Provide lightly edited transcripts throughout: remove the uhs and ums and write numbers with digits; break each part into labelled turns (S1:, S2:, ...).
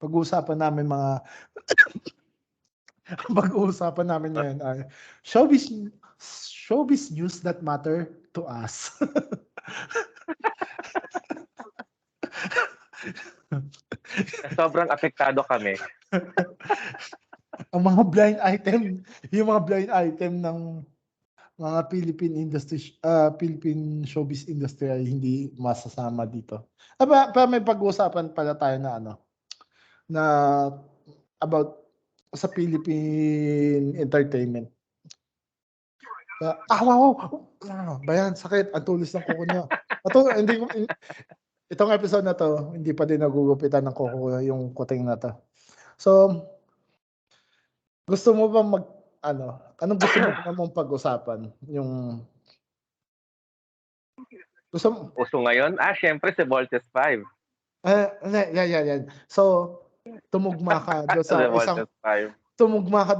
S1: pag-uusapan namin pag-uusapan namin ngayon ay showbiz news that matter to us.
S2: Sobrang apektado kami.
S1: Ang mga blind item, yung mga blind item ng mga Philippine showbiz industry ay hindi masasama dito. Pa may pag-uusapan pala tayo na about sa Philippine entertainment. Wow! Bayan, sakit. Ang tulis ng kuko niya. Itong episode na to, hindi pa din nagugupitan ng kuko yung kuting na to. So, gusto mo ba anong gusto mo namang pag-usapan? Yung gusto mo?
S2: Uso ngayon? Syempre si Voltes 5.
S1: Yan. So, tumugma ka doon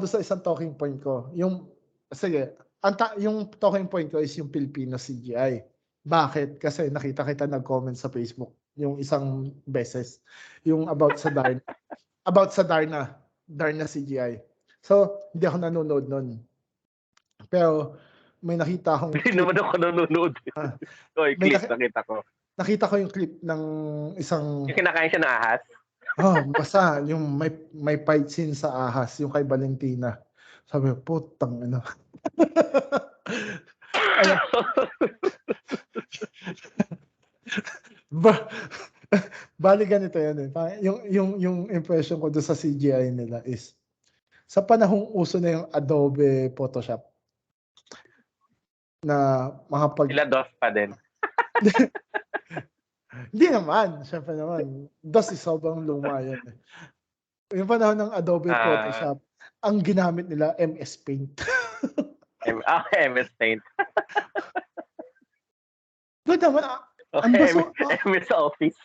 S1: sa isang talking point ko. Yung talking point ko is yung Filipino CGI. Bakit? Kasi nakita kita nag-comment sa Facebook yung isang beses yung about sa Darna CGI. So, hindi ako nanonood nun. Pero may nakita akong
S2: Hindi naman ako nanonood. Nakita ko.
S1: Nakita ko yung clip ng isang...
S2: Yung kinakain siya ng ahas?
S1: Basta yung may fight scene sa ahas, yung kay Valentina. Sabi ko, putang ano. Bali ganito yan eh. Yung impression ko doon sa CGI nila is sa panahong uso na yung Adobe Photoshop na
S2: Sila DOS pa din.
S1: Hindi naman. Siyempre naman. DOS is sobrang luma yan eh. Yung panahon ng Adobe Photoshop, ang ginamit nila MS Paint.
S2: MS Paint.
S1: Good naman.
S2: MS Office.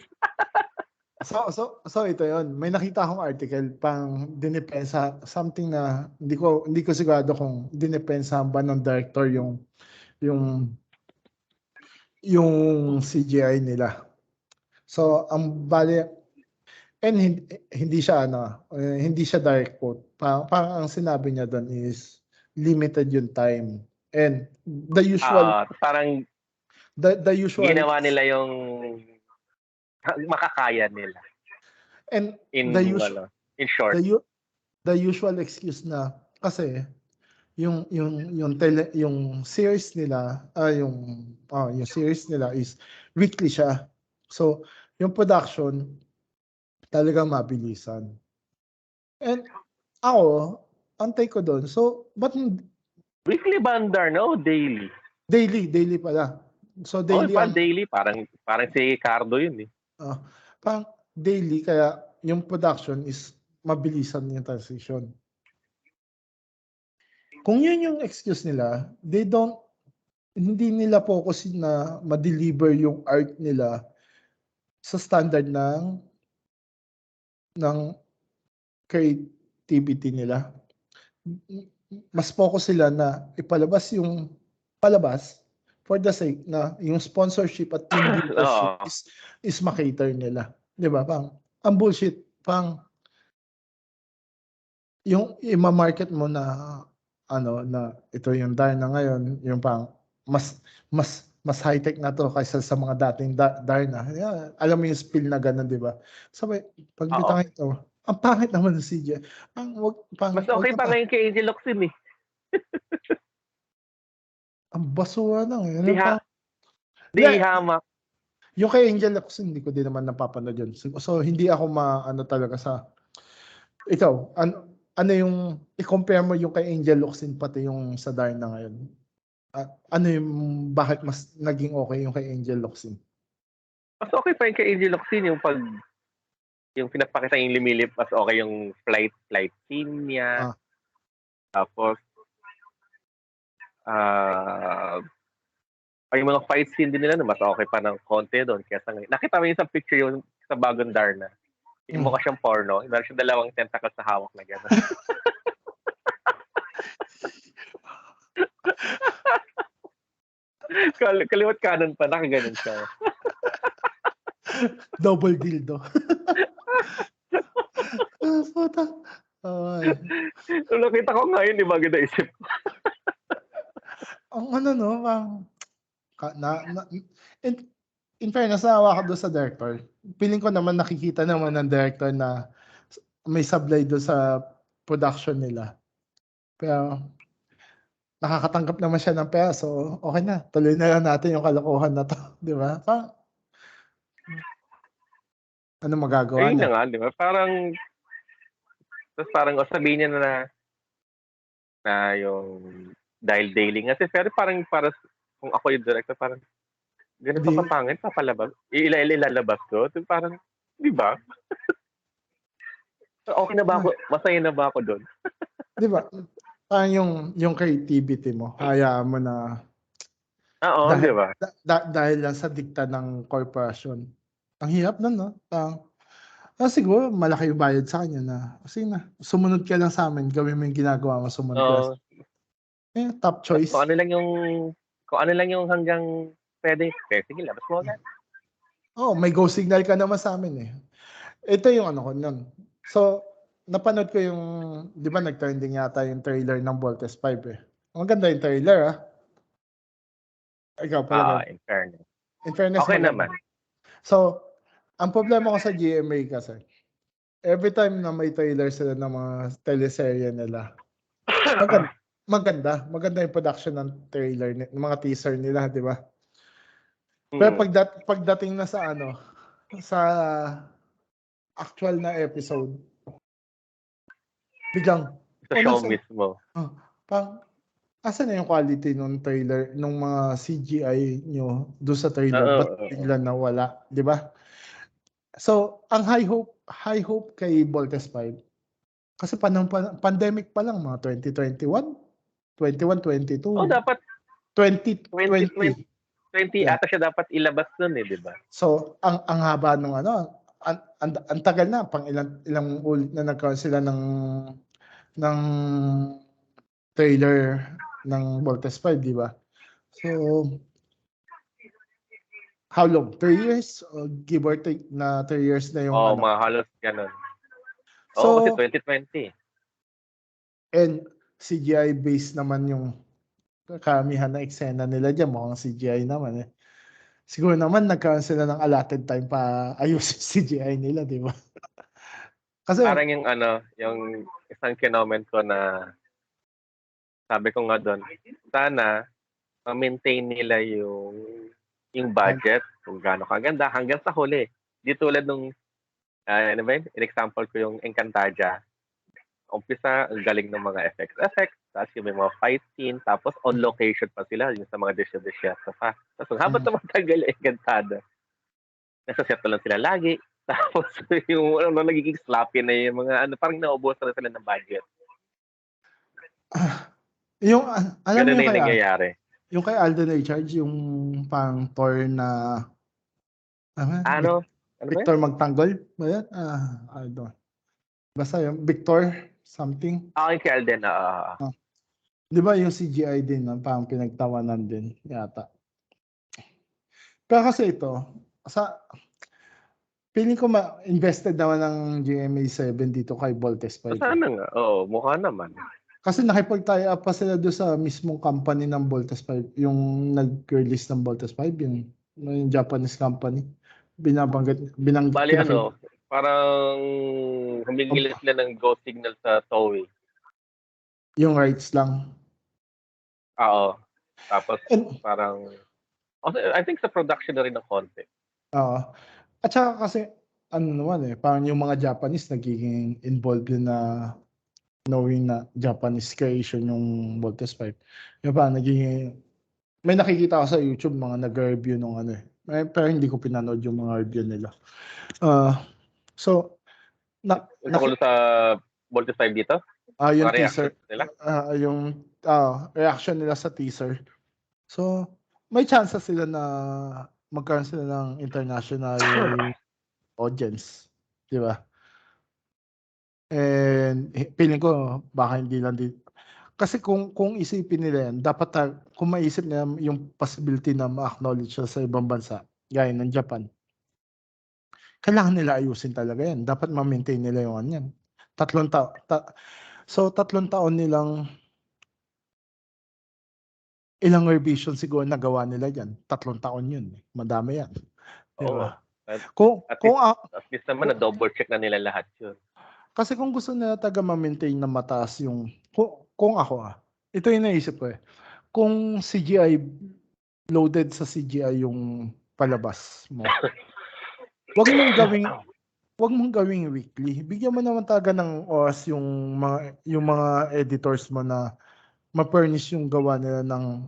S1: So ito yon. May nakita akong article pang dinipensa something na hindi ko sigurado kung dinipensa ba ng director yung CGI nila. So ang bali and hindi siya direct quote. Parang ang sinabi niya doon is limited yung time. And the usual
S2: parang
S1: the usual
S2: ginawa nila yung makakaya nila.
S1: And in short, the usual excuse na kasi yung series nila yung series nila is weekly siya. So, yung production talagang mabilisan. And ako, ang take ko doon, so but
S2: weekly bandar no daily?
S1: Daily pala. So daily
S2: daily parang si Cardo yun eh.
S1: Parang daily kaya yung production is mabilisan yung transition. Kung yun yung excuse nila, hindi nila focus na ma-deliver yung art nila sa standard ng creativity nila. Mas focus sila na ipalabas yung palabas for the sake na yung sponsorship at yung viewership is makater nila. Di ba? Ang bullshit, yung ima-market mo na na ito yung Darna ngayon, yung mas high-tech na to kaysa sa mga dating Darna. Yeah, alam mo yung spill na ganun, di ba? Sabi, pagbitang ito, ang pangit naman ng CGI.
S2: Mas okay pa ngayon kay Angel Locsin eh.
S1: Ang basura lang eh.
S2: Di hamak.
S1: Yung kay Angel Locsin, hindi ko din naman napapanood yun. So, hindi ako talaga sa... Ikaw, ano yung... I-compare mo yung kay Angel Locsin pati yung sa Darna ngayon. Ano yung... Bakit mas naging okay yung kay Angel Locsin?
S2: Mas okay pa yung kay Angel Locsin yung pinapakita yung limilip, mas okay yung flight scene niya. Tapos yung mga fight scene din nila mas okay pa ng konti doon kaysa ngayon. Nakita mo yung isang picture yung sa bagong Darna. Yung mukha siyang porno. Meron siyang dalawang tentacles sa hawak na gano'n. Kaliwat kanan pa, nakaganon siya.
S1: Double dildo. Puta. Ay.
S2: Nung nakita ko nga yun, di ba, agad naisip ko.
S1: Ang ano, no, in fairness, naawa ako doon sa director. Feeling ko naman nakikita naman ng director na may sablay doon sa production nila. Pero nakakatanggap naman siya ng pera, so okay na. Tuloy na lang natin yung kalokohan na to, di ba? Ano magagawa
S2: Ayun
S1: niya?
S2: na nga, di ba? Parang sabihin niya na yung dahil daily nga. Pero parang kung ako yung director, parang ganito
S1: Di,
S2: kapangit, papalabas. Ilalabas ko. Parang, di ba? Okay na ba ako? Masaya na ba ako doon?
S1: di ba? Parang yung creativity mo, hayaan mo na
S2: Oo, di ba?
S1: dahil lang sa dikta ng corporation. Ang hirap nun, no? Siguro malaki yung bayad sa kanya na, sige na, sumunod ka lang sa amin, gawin mo yung ginagawa mo, sumunod ka. Top choice.
S2: Kung ano lang yung hanggang pwede. Sige, labas mo agad.
S1: May go signal ka naman sa amin eh. Ito yung ano ko nun. So, napanood ko yung, di ba nag-trending yata yung trailer ng Voltes 5 eh. Ang ganda yung trailer ah. Ikaw pala.
S2: In fairness.
S1: In fairness,
S2: Okay
S1: maganda.
S2: naman.
S1: So, ang problema ko sa GMA kasi, every time na may trailer sila ng mga teleserye nila, maganda yung production ng trailer, ng mga teaser nila, di ba? Pero pagdating na sa sa actual na episode, biglang
S2: sa show mismo.
S1: Asan na yung quality ng trailer, nung mga CGI nyo doon sa trailer? Ba't bigla nawala, di ba? So, ang high hope kay Voltes 5, kasi pandemic pa lang, mga 2021, 22.
S2: Dapat
S1: 2020.
S2: 20 ata siya dapat ilabas nun eh, di ba?
S1: So, ang haba nung ang tagal na, pang ilang ulit na nagkaroon sila ng trailer ng Voltes 5, di ba? So, how long? 3 years? Give or take na 3 years na yung
S2: mga halos ganun.
S1: So,
S2: kasi 2020.
S1: And CGI based naman yung karamihan na eksena nila dyan. Mukhang CGI naman eh. Siguro naman nagkaroon sila ng allotted time pa ayusin CGI nila, di ba? Kasi
S2: parang yung isang kinoment ko na sabi ko nga doon, sana ma-maintain nila yung budget, kung gaano kaganda, hanggang sa huli. Di tulad nung, in-example ko yung Encantadia. Umpisa, ang galing ng mga effects, tapos yung may mga fight scene, tapos on location pa sila, yung sa mga desyo-desyo pa. Tapos habang tumatagal yung Encantada, nasa set lang sila lagi. Tapos yung nagiging sloppy na yung mga parang naubusan na sila ng budget.
S1: Yung alam mo yung
S2: nangyayari.
S1: Yung kay Alden Richards, yung pang Thor na Victor Magtanggol ba yan? I don't. Basta yung Victor something.
S2: Okay, kay Alden.
S1: Di ba yung CGI din, parang pinagtawanan din yata. Pero kasi ito, feeling ko invested naman ng GMA7 dito kay Voltes 5.
S2: Sana nga. Oo, mukha naman.
S1: Kasi nakipag-tie up pa sila doon sa mismong company ng Voltes 5. Yung nag-release ng Voltes 5, yung Japanese company. Binanggit.
S2: Bali parang humingil sila ng go signal sa Toei.
S1: Yung rights lang.
S2: Oo. Tapos parang, I think sa production na rin ng konti.
S1: Oo. At saka kasi, naman parang yung mga Japanese nagiging involved din na knowing na Japanese creation yung Voltes 5. Yung parang may nakikita ko sa YouTube mga nag-review nung pero hindi ko pinanood yung mga review nila. So,
S2: tungkol sa Voltes 5 dito?
S1: Yung teaser nila? Yung reaction nila sa teaser. So, may chance sila na magkaroon sila ng international audience. Di ba? And feeling ko baka hindi lang din. Kasi kung isipin nila yan, dapat kung maisip nila yung possibility na ma-acknowledge siya sa ibang bansa, gaya ng Japan, kailangan nila ayusin talaga yan. Dapat ma-maintain nila yung yan. tatlong taon nilang ilang revision siguro nagawa nila yan. 3 taon yun. Madami yan. Di
S2: Oo.
S1: ba?
S2: At
S1: Kung,
S2: at
S1: kung,
S2: least naman na-double check na nila lahat yun.
S1: kasi kung gusto nila ma-maintain na mataas yung, kung ako ito yung naisip ko kung CGI, loaded sa CGI yung palabas mo, wag mong gawing weekly. Bigyan mo naman talaga ng oras yung mga editors mo na ma-furnish yung gawa nila ng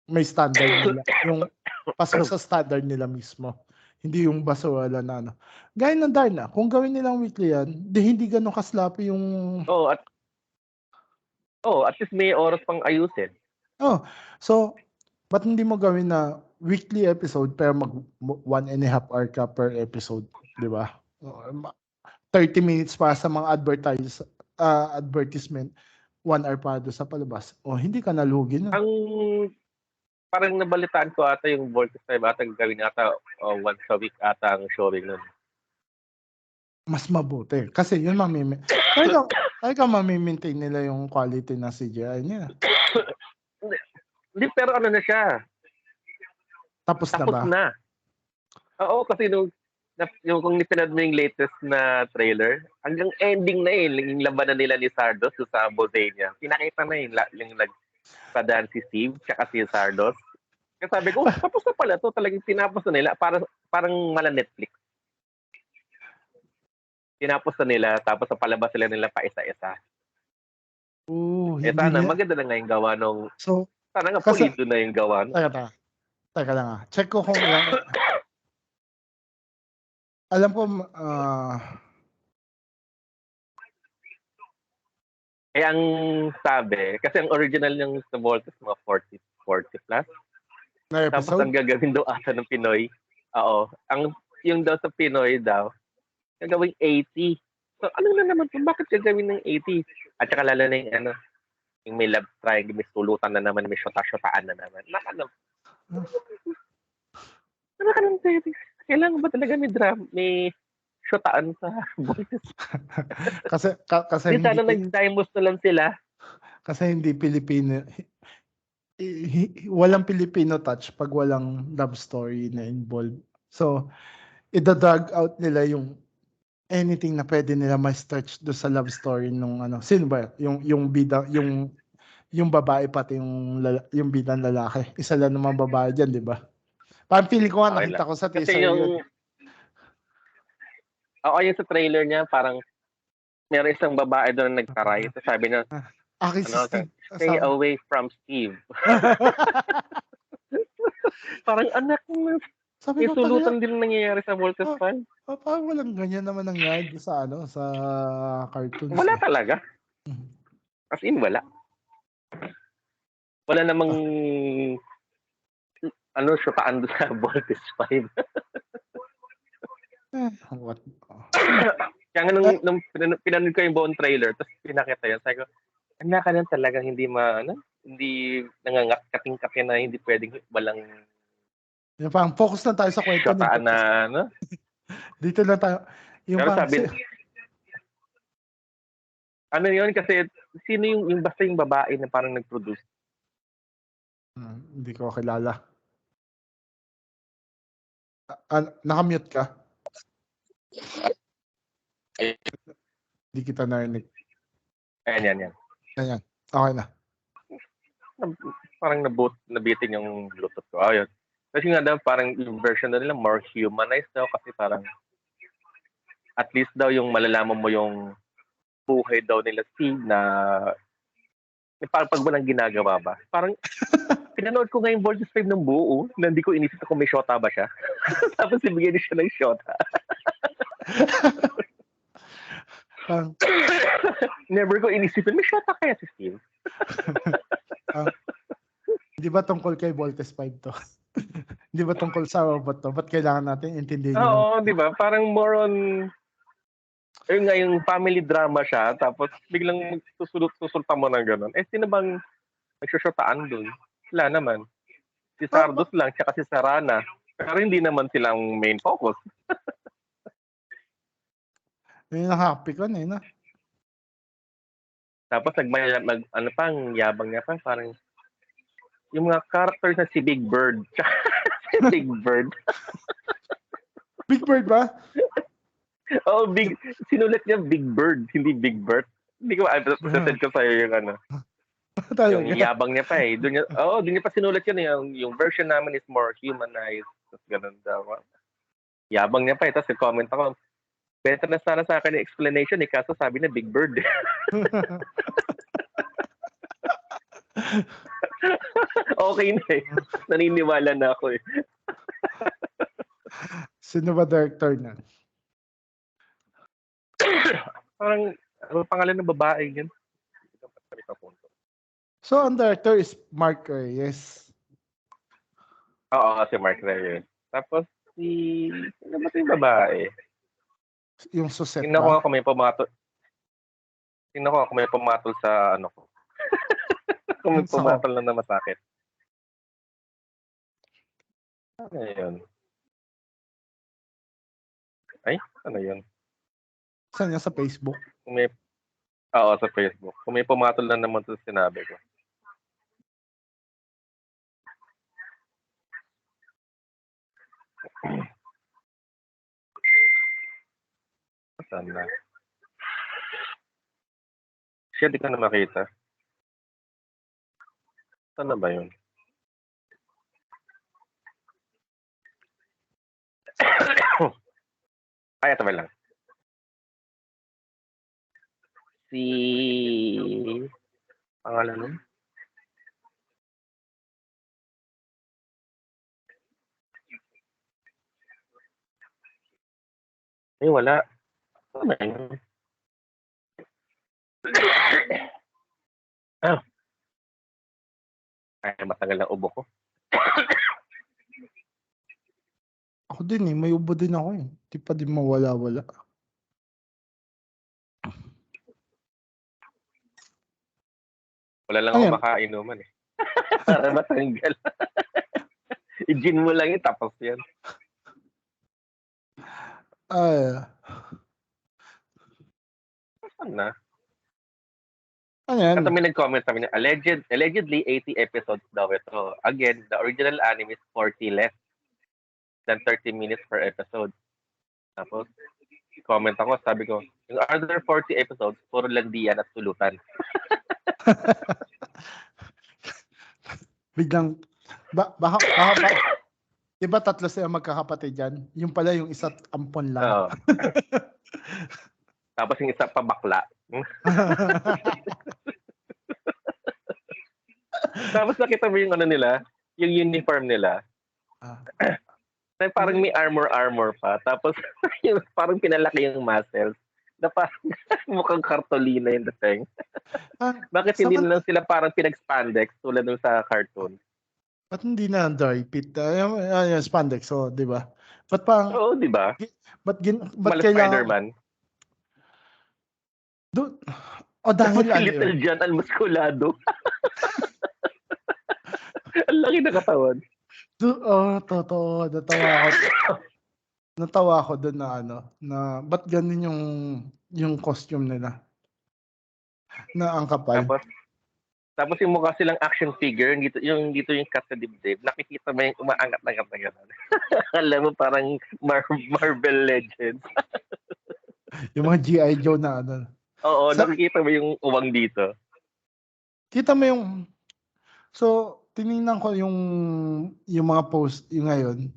S1: may standard nila. Yung pasok sa standard nila mismo. Hindi yung basura na ano. Gaya ng Darna, kung gawin nilang weekly yan, hindi ganun ka-sloppy yung...
S2: at least may oras pang ayusin.
S1: So, ba't hindi mo gawin na weekly episode pero mag 1.5 hour ka per episode, di ba? 30 minutes para sa mga advertisement, 1 hour para doon sa palabas. Hindi ka nalugi na.
S2: Ang parang nabalitaan ko ata yung Voltes 5 ata gawin ata once a week ata ang showing nun.
S1: Mas mabuti. Kasi yun talaga mamimaintain nila yung quality ng CGI niya.
S2: Hindi, pero ano na siya?
S1: Tapos na ba?
S2: Na. Oo, kasi yung kung nipinad mo yung latest na trailer, hanggang ending na yung labanan nila ni Sardos sa Bosnia. Pinakita na yung nagpadaan si Steve tsaka si Sardos. Kaya sabi ko, tapos na pala to, talagang tinapos na nila, parang mala Netflix. Tinapos na nila, tapos sa palabas nila pa isa-isa. Sana, maganda na nga yung gawa nung... sana nga pulido na yung gawa.
S1: Teka lang check ko kung ilang... Alam ko,
S2: ang sabi, kasi ang original yung sa Voltes, mga 40 plus. Tapos ang gagawin daw ata ng Pinoy, yung daw sa Pinoy daw, gagawin 80. So, ano na naman kung bakit gagawin ng 80? At saka lalo na yung may love triangle, may sulutan na naman, may syota-syotaan na naman. Kailangan ba talaga may drama, may syotaan sa Voltes?
S1: kasi
S2: hindi sana nag-dimos na lang sila.
S1: Kasi hindi Pilipino, walang Filipino touch pag walang love story na involved. So, ida-drag out nila yung anything na pwede nila ma-stretch do sa love story nung sino ba yung bida yung babae pati yung bidang lalaki. Isa lang naman babae diyan, di ba? Parang feeling ko nakita ko sa teaser yun.
S2: Yung sa trailer niya parang meron isang babae doon na nagtaray. So sabi niya, stay away from Steve. Parang anak mo. May sulutan din nangyayari sa Voltes 5.
S1: Parang walang ganyan naman nangyayari sa sa cartoons.
S2: Wala talaga. As in, wala. Wala namang syutaan doon sa Voltes 5.
S1: What?
S2: Kaya nga nung pinanood ko yung buong trailer, tapos pinakita yun, sabi ko, anak ka lang talagang hindi nangangat kating-kating na hindi pwedeng walang
S1: yung parang focus na tayo sa kwento.
S2: Syutaan na,
S1: Dito na tayo. Yung
S2: pero sabi, ano yun, kasi sino yung basta yung babae na parang nag-produce?
S1: Hindi ko kilala. Nakamute ka? Hindi kita narinig.
S2: Ayan.
S1: Okay na.
S2: Parang nabitin yung Bluetooth ko. Ayun. Kasi nga daw, parang yung version na nila more humanized daw kasi parang at least daw yung malalaman mo yung buhay daw nila Steve na parang pag walang ginagawa ba. Parang pinanood ko nga yung Voltes 5 ng buo na hindi ko inisip kung may shota ba siya. Tapos ibigay niya siya ng shota. Never ko inisipin, may shota kaya si Steve?
S1: Di ba tungkol kay Voltes 5 to? Di ba tungkol sa robot to? Ba't kailangan natin intindihin
S2: Oo, di ba? Parang more on yung family drama siya, tapos biglang susulta mo ng gano'n. Sino bang nagsusyotaan dun? Wala naman. Si Sardos lang, tsaka si Sarana. Pero hindi naman silang main focus.
S1: Yung happy ko na
S2: Tapos ano pa, ang yabang niya pa, parang yung mga characters na si Big Bird. Si Big Bird.
S1: Big Bird ba?
S2: Oh, sinulat niya Big Bird, hindi Big Bird. Hindi ko, sasend ko sa'yo yung ano. Yung
S1: Talaga.
S2: yabang niya pa eh. Doon niya pa sinulat yun. Yung version namin is more humanized. Tapos ganun daw. Yabang niya pa eh. Tapos comment ako, better na sana sa akin yung explanation eh. Kaso sabi na Big Bird. Okay na eh. Naniniwala na ako eh.
S1: Sino ba director na?
S2: Parang, ano pangalan ng babae yun?
S1: So, ang director is Mark Reyes.
S2: Oo, si Mark Reyes. Tapos, ano ba yung babae?
S1: Yung Suset
S2: Tingnan ko
S1: ba?
S2: ako may pumatol sa ano ko. Kung may pumatol na masakit. Ano yun? Ay, ano yun?
S1: Saan niya sa Facebook?
S2: Oo, sa Facebook. Kung may pumatol na naman sa sinabi ko. Saan na? Siya, di ka na makita. Saan na ba yun? Ay, ito ba lang? Pangalan nun? Ay, wala. Ano na yun? Ay, matagal na ubo ko.
S1: Ako din eh. May ubo din ako eh. Di pa din mawala-wala.
S2: Wala lang ako makainuman eh. Para matanggal. I-gin mo lang yun, tapos yan. Saan na?
S1: Ano yan?
S2: Kasi may nag-comment sa amin, allegedly 80 episodes daw ito. Again, the original anime is 40 less than 30 minutes per episode. Tapos, comment ako, sabi ko, yung other 40 episodes, puro landian at tulutan.
S1: Biglang, baka di ba tatlo sila magkakapatid yan? Yung pala yung isa't ampon lang.
S2: Oo. Tapos yung isa pa bakla. Tapos nakita mo yung ano nila, yung uniform nila. Parang may armor pa. Tapos yung parang pinalaki yung muscles. Na parang mukhang kartolina yung dating. Bakit hindi na lang sila parang pinag-spandex tulad nung sa cartoon?
S1: Ba't hindi na dry fit? Spandex, so, di ba? Ba't parang,
S2: Oo, di ba?
S1: ba't
S2: kailangan... Spider-Man.
S1: Dahil
S2: si Little John ang muskulado. Ang laki na katawan.
S1: Totoo. Natawa ako doon na na ba't ganun yung costume nila? Na ang kapal.
S2: Tapos yung mukha silang action figure, dito yung cut sa dibdib, nakikita mo yung umaangat-angat na gano'n. Alam mo, parang Marvel Legends.
S1: Yung mga G.I. Joe na
S2: Oo, nakikita mo yung uwang dito.
S1: Kita mo yung... So, tinignan ko yung mga post, yung ngayon.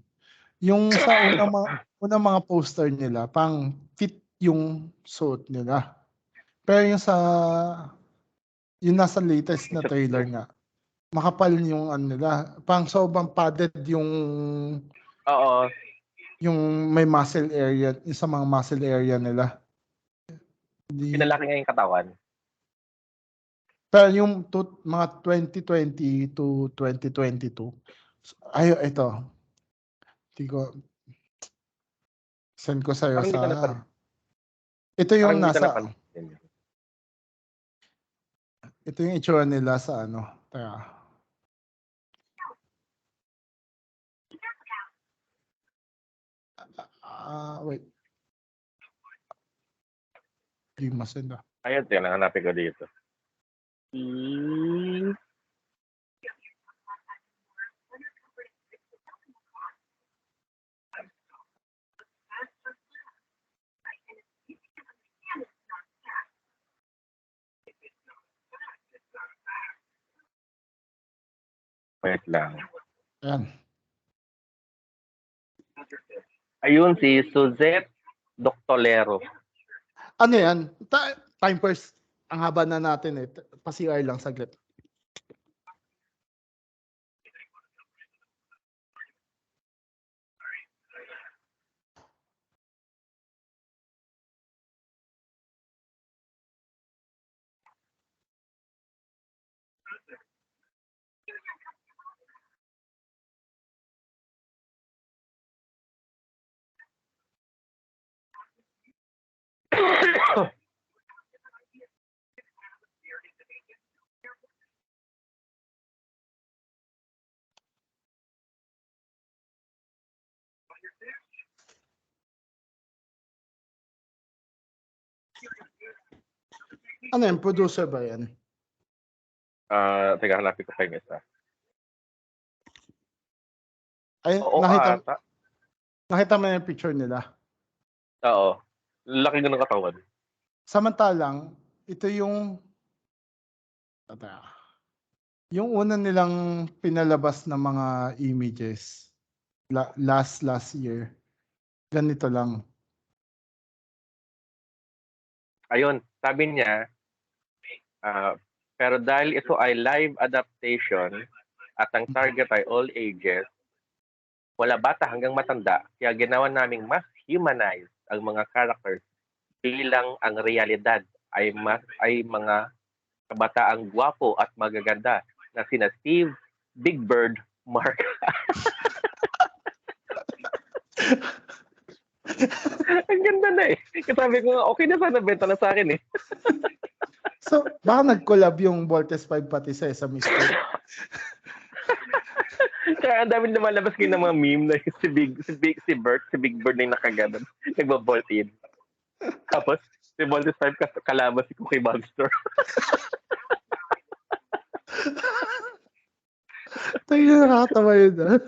S1: Yung sa unang mga poster nila, pang fit yung suit nila. Pero yung nasa latest na trailer nga, makapal yung nila. Pang sobrang padded yung...
S2: Oo.
S1: Yung may muscle area, yung sa mga muscle area nila.
S2: Pinalaki nga yung katawan.
S1: Pero yung mga 2020 to 2022, ito. Send ko sa'yo ito yung ito yung itsura nila sa wait. Di masenda.
S2: Ayun, hanapin ko dito. Wait lang.
S1: Ayan.
S2: Ayun, si Suzette Doctolero.
S1: Ano yan? Time first. Ang haba na natin eh. Pa-CR lang saglit. Ano yan? Producer ba yan?
S2: Teka, hanapin ko pa yung isa.
S1: Ay,
S2: Oo,
S1: nakita mo yung picture nila.
S2: Oo. Laki ng katawan.
S1: Samantalang, ito yung una nilang pinalabas na mga images last year. Ganito lang.
S2: Ayun, sabi niya, pero dahil ito ay live adaptation at ang target ay all ages, wala bata hanggang matanda, kaya ginawa naming mas humanized ang mga characters bilang ang realidad ay mga kabataang gwapo at magaganda na sina Steve, Big Bird, Mark. Ang ganda na eh. Sabi ko nga, okay na sana benta na sa akin eh.
S1: So, baka nag-collab yung Voltes 5 pati sa Mr.
S2: Kaya ang dami lumalabas kayo ng mga meme na si Big Bird na yung nakaganon. Nagbabolt in. Tapos, si Voltes 5 kalabas si Cookie Monster.
S1: Tayo na nakatawa yun ah.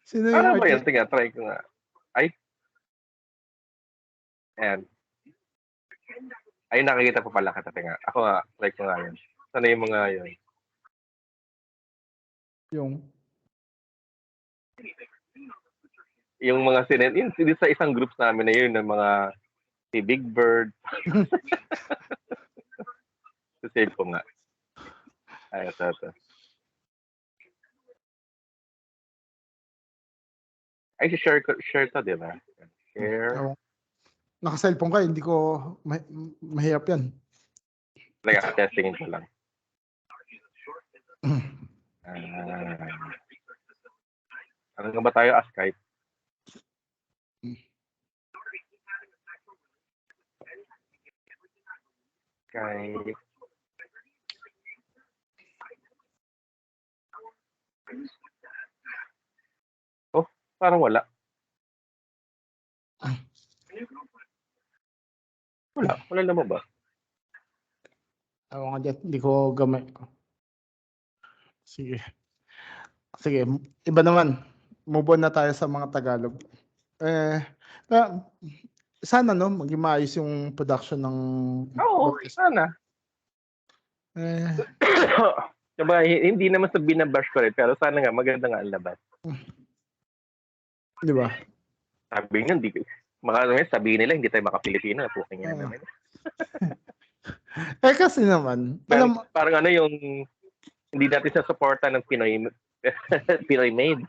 S1: Sino yung
S2: Ano ba yan? Tingnan, try ko nga. Ay. Ayan. Ay, nakikita ko pala kita. Tingnan. Ako nga, try ko nga yun. Sana yung mga yun? Yung mga yun sa isang groups namin na yun, ng mga si Big Bird. Save ko nga. Ay, ito. Ay, share to, di ba? Share.
S1: Naka-cellphone ka, hindi ko mahirap yan.
S2: Testingin ko lang. Ano nga ba tayo? Skype. Skype. Oh, parang wala. Wala naman ba?
S1: Ako nga dyan, hindi ko gamay. Sige, iba naman. Move on na tayo sa mga Tagalog. Sana maging maayos yung production ng...
S2: Oo, sana. Diba, hindi naman sa binabash ko rin, pero sana nga maganda nga ang labas.
S1: Di ba?
S2: Sabi nga, sabihin nila, hindi tayo makapilipino. Puking nga naman.
S1: Kasi naman,
S2: parang yung hindi natin sa suporta ng Pinoy made.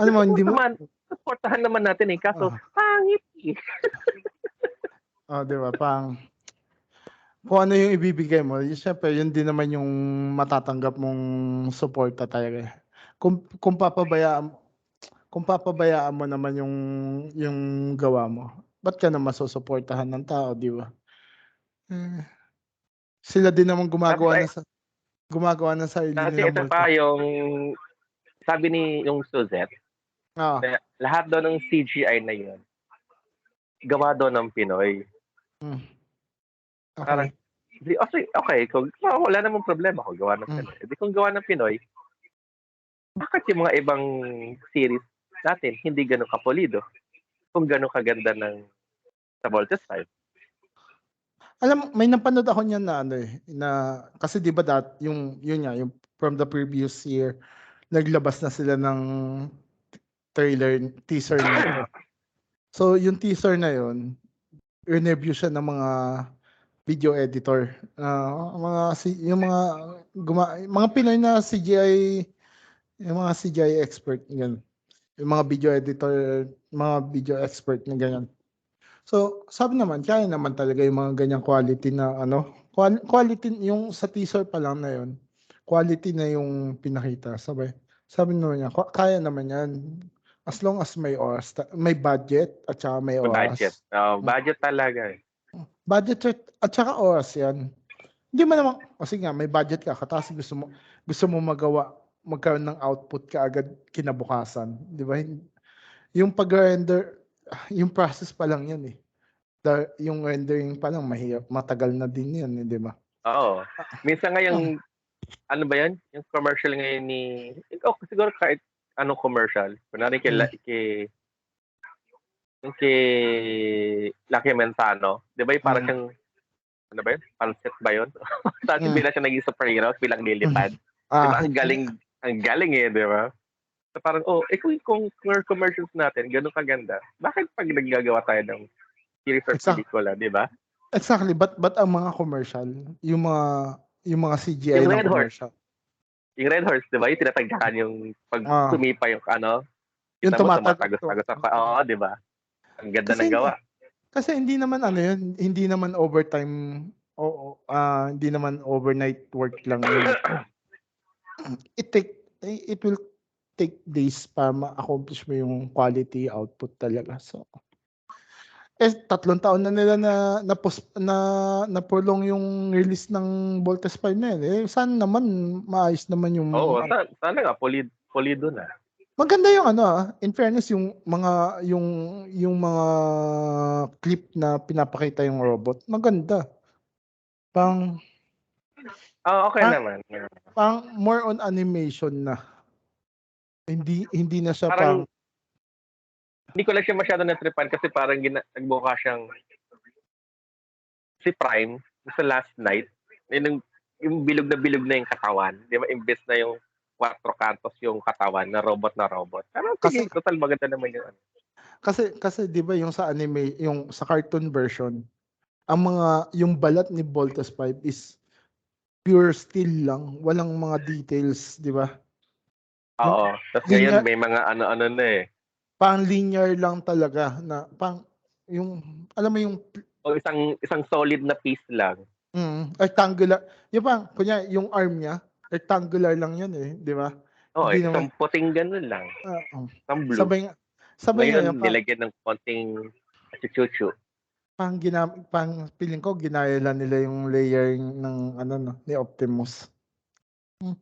S1: Ano mo, hindi mo?
S2: Suportahan naman natin eh, kaso pangit eh.
S1: Di ba? Kung ano yung ibibigay mo, syempre, yun din naman yung matatanggap mong suporta talaga. Kung papabayaan mo naman yung gawa mo, ba't ka na masusuportahan ng tao, di ba? Sila din naman gumagawa ng sarili nila.
S2: Kasi ito pa yung sabi ni yung Suzette,
S1: Ah,
S2: Na lahat daw ng CGI na yun, gawa daw ng Pinoy.
S1: mm,
S2: Parang,
S1: okay.
S2: okay, kung wala namang problema kung gawa ng
S1: Mm.
S2: Pinoy. Di kung gawa ng Pinoy, bakit yung mga ibang series natin hindi ganun kapulido? Kung ganun kaganda ng sa Voltes 5.
S1: Alam mo, may napanood ako niyan na ano eh, na kasi 'di ba yung yun nga, yung from the previous year, naglabas na sila ng teaser nito. So yung teaser na yun, review siya ng mga video editor. Yung mga mga Pinoy na CGI, yung mga CGI expert ganyan. Yung mga video editor, mga video expert na ganyan. So, sabi naman, kaya naman talaga yung mga ganyang quality na ano, quality yung sa teaser pa lang na yun. Quality na yung pinakita, sabi naman niya, kaya naman yan. As long as may oras, may budget at saka may
S2: Budget.
S1: oras.
S2: Budget talaga eh.
S1: Budget at saka oras yan. Hindi mo naman, kasi nga, may budget ka, tapos gusto mo magkaroon ng output ka agad kinabukasan. Di ba? Yung pag-render, yung process pa lang yan eh. Yung rendering pa lang, matagal na din yan, di ba?
S2: Oo. Minsan nga
S1: Oh,
S2: yung, ano ba yan? Yung commercial ngayon ni, siguro kahit anong commercial. Kunwari yung kay Lucky Mentano. Di ba yung parang
S1: mm,
S2: siyang, ano ba yun? Pansit ba yun? Tapos
S1: mm,
S2: bila siya naging superhero, bilang
S1: mm.
S2: lilipad. Di ba?
S1: Ah,
S2: Ang galing eh, di ba? So parang, kung commercials natin, ganun kaganda, bakit pag naggagawa tayo ng series or
S1: exact,
S2: pelikula, di ba?
S1: exactly. But ang mga commercial, yung mga CGI
S2: Yung
S1: ng
S2: Red Horse,
S1: commercial,
S2: di ba? Yung tinatagyakan yung pag
S1: ah,
S2: sumipa yung ano,
S1: yung
S2: kita mo tumatagos-tagos ako. Oo, di ba? Ang ganda ng
S1: kasi
S2: gawa.
S1: kasi hindi naman ano yun, hindi naman overtime, o hindi naman overnight work lang yun. It will take days para ma-accomplish mo yung quality output talaga. So, 3 taon na nila na prolong yung release ng Voltes 5 na yun. Sana naman maayos naman yung
S2: Oo, sana nga, polido na.
S1: maganda yung in fairness yung mga clip na pinapakita yung robot. Maganda. Pang
S2: Okay
S1: pang,
S2: naman.
S1: pang more on animation na. Hindi na siya
S2: Parang, hindi ko lang siya masyado natripan kasi parang nagbuka siyang si Prime sa last night. Yung bilog na yung katawan. Di ba? Imbes na yung 4 kantos yung katawan na robot. Pero
S1: kasi
S2: sige, total maganda naman yung ano.
S1: kasi 'di ba yung sa anime, yung sa cartoon version, yung balat ni Voltes 5 is pure steel lang, walang mga details, 'di ba? Yung
S2: Oo. Tapos ngayon
S1: linear,
S2: may mga ano-ano na eh.
S1: pang linear lang talaga na yung alam mo yung
S2: O isang solid na piece lang.
S1: rectangular. Yung kunya yung arm niya, rectangular lang 'yun eh, 'di ba?
S2: Oo,
S1: Hindi naman
S2: isang puting ganun lang.
S1: ah, oh.
S2: Isang blue.
S1: sabay nga sabay nga yan,
S2: Ngayon, nilagyan ng konting chuchu.
S1: feeling ko ginaya lang nila yung layering ng ano no, ni Optimus. Hmm.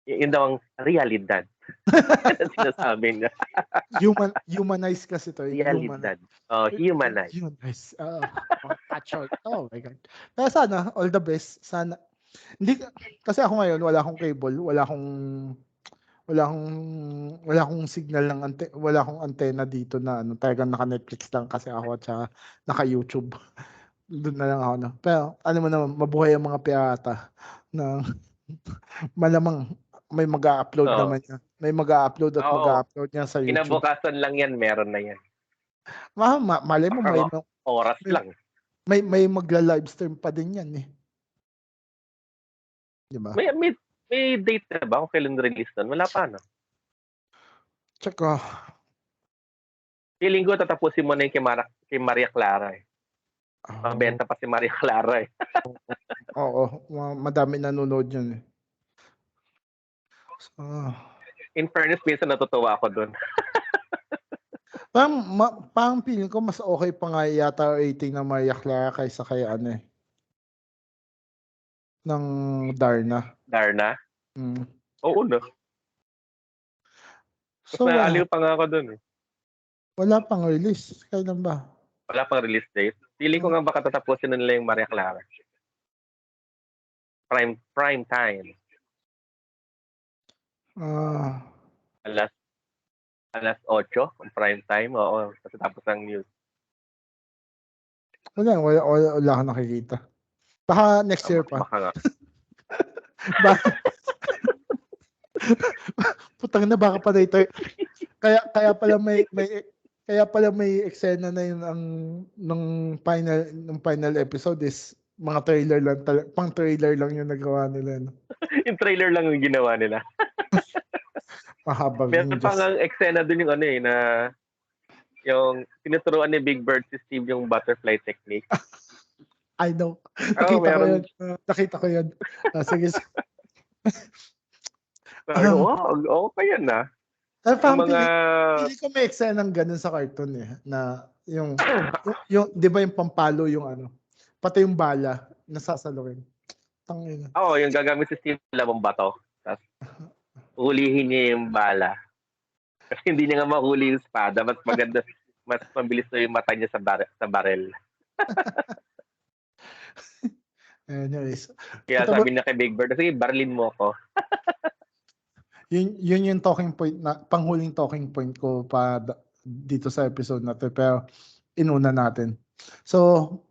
S2: Yun daw ang realidad. Yan ang sinasabi niya.
S1: Humanize kasi to,
S2: Realidad. Humanize.
S1: humanize. Patchwork. Oh my God. Pero sana, all the best. Sana. Hindi, kasi ako ngayon, wala akong cable, wala akong, wala akong signal wala akong antena dito na talagang naka-Netflix lang kasi ako at saka naka-YouTube. Doon na lang ako na. Pero, ano mo naman, mabuhay ang mga pirata na malamang may mag-a-upload
S2: Oo.
S1: naman yan. May mag-a-upload at
S2: Oo.
S1: mag-a-upload niya sa YouTube.
S2: Kinabukasan lang yan, meron na yan.
S1: Malay mo
S2: Baka oras
S1: may,
S2: lang.
S1: may magla-live stream pa din yan eh. Di ba?
S2: May date na ba kung kailan release nun? Wala pa, no?
S1: Tsaka,
S2: Feeling ko tatapusin mo na yung kay Maria Clara eh.
S1: oh,
S2: Mabenta pa si Maria Clara eh.
S1: oo, madami nanonood yun eh. So,
S2: In fairness, minsan natutuwa ako dun.
S1: parang feeling ko mas okay pa nga yata rating ng Maria Clara kaysa kay ng Darna.
S2: Darna?
S1: Mm.
S2: Oo, no?
S1: So,
S2: Naaliw pa nga ako dun eh.
S1: wala pang release. Kailan ba?
S2: Wala pang release date. Feeling ko nga baka tatapusin na nila yung Maria Clara. Prime time. Alas 8 ang prime time. Oo, tapos ang news.
S1: Wala akong nakikita. Baka next year pa.
S2: Baka nga.
S1: Putang na, baka pa ito. Kaya pala may eksena na yun ang ng final episode is mga trailer lang, pang trailer lang yung nagawa nila. No?
S2: Yung trailer lang yung ginawa nila.
S1: Mahabang.
S2: Meron pa nga eksena dun yung ano eh, na yung tinuturuan ni Big Bird si Steve yung butterfly technique.
S1: I know. Nakita ko yun. Sige.
S2: Oo, pa yan na.
S1: Pili ko may eksena ng ganun sa cartoon eh. Na yung di ba yung pampalo yung ano, pati yung bala nasasalukin. Tangina.
S2: Oo, yung gagamit si Steve labang bato. Tapos ulihin niya yung bala. Kasi hindi niya nga mahuli yung espada. Mas maganda, mas mabilis na yung mata niya sa barel.
S1: Anyways.
S2: Kaya sabi niya kay Big Bird, sige, barlin mo ako.
S1: Yun yung talking point na, panghuling talking point ko pa dito sa episode na to. Pero inuna natin. So,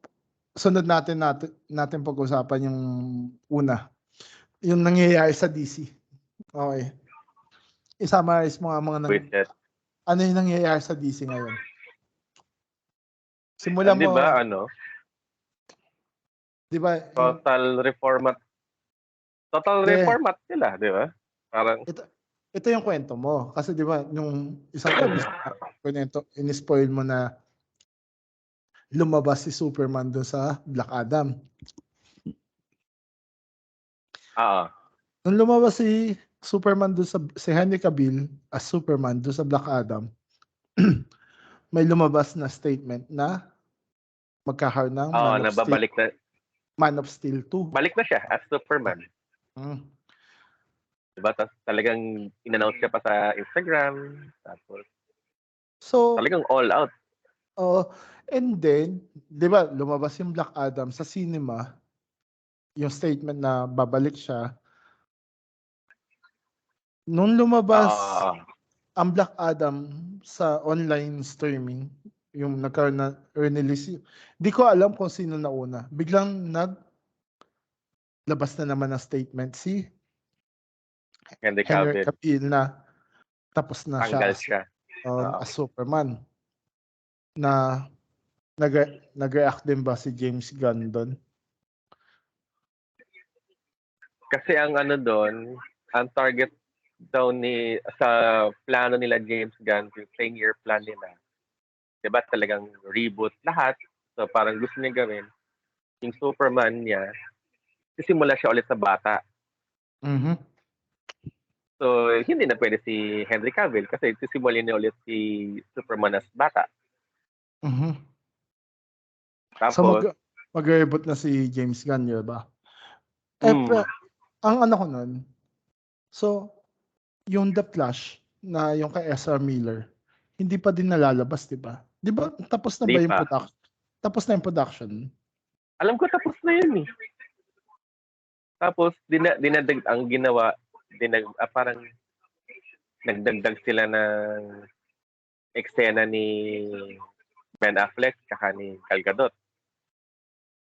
S1: sunod natin pag-usapan yung una. Yung nangyayari sa DC. Okay. I-summarize mo nga mga ano yung nangyayari sa DC ngayon? Simulan mo. Di ba?
S2: Total reformat sila, di ba? Parang
S1: ito yung kwento mo. Kasi di ba, yung isang kwento, in-spoil mo na lumabas si Superman doon sa Black Adam. Nung lumabas si Superman doon si Henry Cavill as Superman doon sa Black Adam, may lumabas na statement na magkakaroon ng Man of Steel 2.
S2: Balik na siya as Superman. Diba? Tapos talagang in-announce siya pa sa Instagram. Tapos talagang all out.
S1: And then, di ba, lumabas yung Black Adam sa cinema, yung statement na babalik siya. Nung lumabas ang Black Adam sa online streaming, yung nagkaroon na release, di ko alam kung sino nauna. Biglang labas na naman ang statement si
S2: Henry
S1: Cavill na tapos na
S2: siya
S1: as Superman. Na nag-react din ba si James Gunn doon?
S2: Kasi ang ang target daw sa plano nila James Gunn, yung 10-year plan nila, diba talagang reboot lahat. So parang gusto niya gawin, yung Superman niya, sisimula siya ulit sa bata. So hindi na pwede si Henry Cavill kasi sisimulin niya ulit si Superman as bata. Tapos,
S1: so mag-reboot na si James Gunn, yun ba? Ang ano ko nun, so, yung The Flash, na yung kay Ezra Miller, hindi pa din nalalabas, di ba? Di ba, tapos na ba yung production? Tapos na yung production?
S2: Alam ko tapos na yun eh. Tapos, ang ginawa, parang nagdagdag sila ng eksena ni Ben Affleck kaka ni Gal Gadot.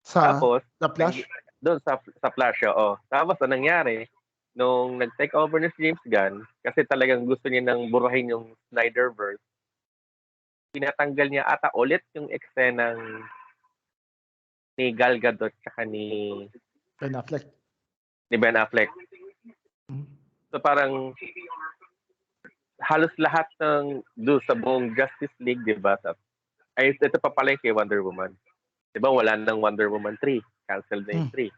S2: Tapos,
S1: The Flash?
S2: Doon sa Flash, oo. Tapos, anong nangyari? Nung nag-take over ni James Gunn, kasi talagang gusto niya nang burahin yung Snyderverse, pinatanggal niya ata ulit yung eksenang ni Gal Gadot kaka ni
S1: Ben Affleck.
S2: So parang halos lahat ng sa buong Justice League, diba? Ay, ito pa pala kay Wonder Woman. Diba wala nang Wonder Woman 3. Cancel na yung 3.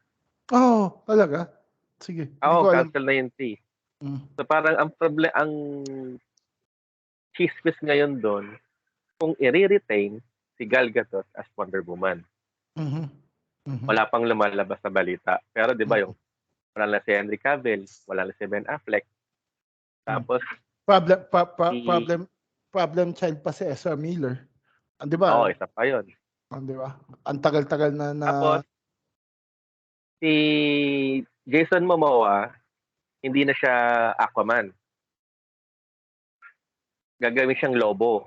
S1: Talaga? Sige.
S2: Cancel na yung 3. So parang ang chismis ngayon doon, kung i-retain si Gal Gadot as Wonder Woman. Wala pang lumalabas sa balita. Pero di ba yung wala na si Henry Cavill, wala na si Ben Affleck. Tapos
S1: problem child pa si Ezra Miller. Di ba?
S2: Oo, isa pa yun.
S1: Di ba? Ang tagal-tagal na
S2: Tapos, si Jason Momoa, hindi na siya Aquaman. Gagawin siyang Lobo.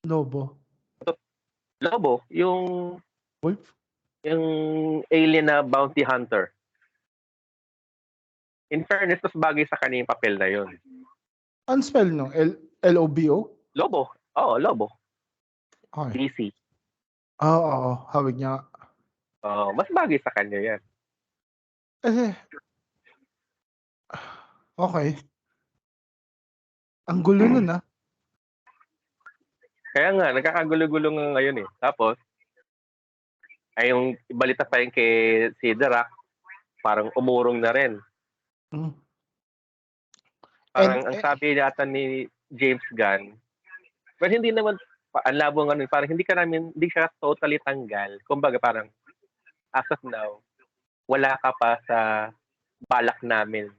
S1: Lobo.
S2: Yung
S1: Wolf?
S2: yung alien na bounty hunter. In fairness, mas bagay sa kanya yung papel na yun.
S1: Ano spell no? Lobo?
S2: Lobo. Oo, Lobo.
S1: Okay.
S2: DC.
S1: Oo, hawig niya.
S2: Mas bagay sa kanya yan.
S1: Okay. Ang gulo nun ah.
S2: Kaya nga, nagkakagulo-gulo nga ngayon eh. Tapos, ay yung balita pa rin kay si The Rock, parang umurong na rin. Parang ang sabi yata ni James Gunn, pero hindi naman, ang labo nga nun, parang hindi siya totally tanggal. Kumbaga parang, as of now, wala ka pa sa balak namin.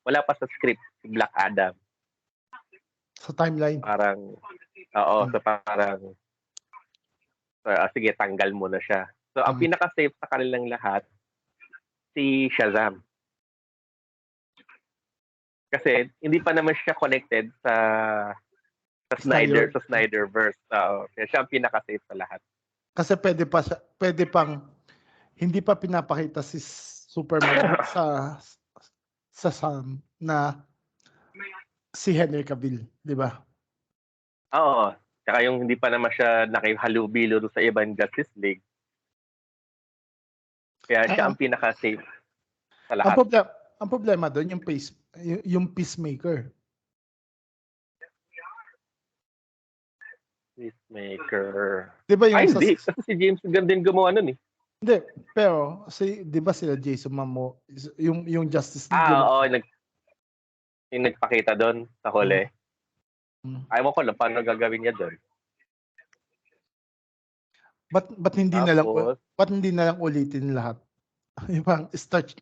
S2: Wala pa sa script si Black Adam.
S1: Sa timeline.
S2: Parang, so parang, sige, tanggal mo na siya. So, ang pinaka-safe sa kanilang lahat, si Shazam. Kasi, hindi pa naman siya connected sa Snyderverse. Kaya siya ang pinaka-safe sa lahat.
S1: Kasi pwede pang, hindi pa pinapakita si Superman sa Sam na si Henry Cavill, di ba?
S2: Oo. Tsaka yung hindi pa naman siya nakihalubilo sa ibang Justice League. Kaya siya ang pinaka-safe sa lahat.
S1: Ang problema doon, yung Peacemaker.
S2: Peacemaker.
S1: Di ba yung
S2: hindi. Kasi si James Gunn din gumawa nun eh.
S1: Hindi. Pero, di ba sila Jason Momoa, yung Justice League?
S2: Oo. Yung nagpakita doon sa huli. Ayaw mo ko lang paano gagawin niya doon.
S1: Ba't hindi na lang ulitin lahat? Yung parang start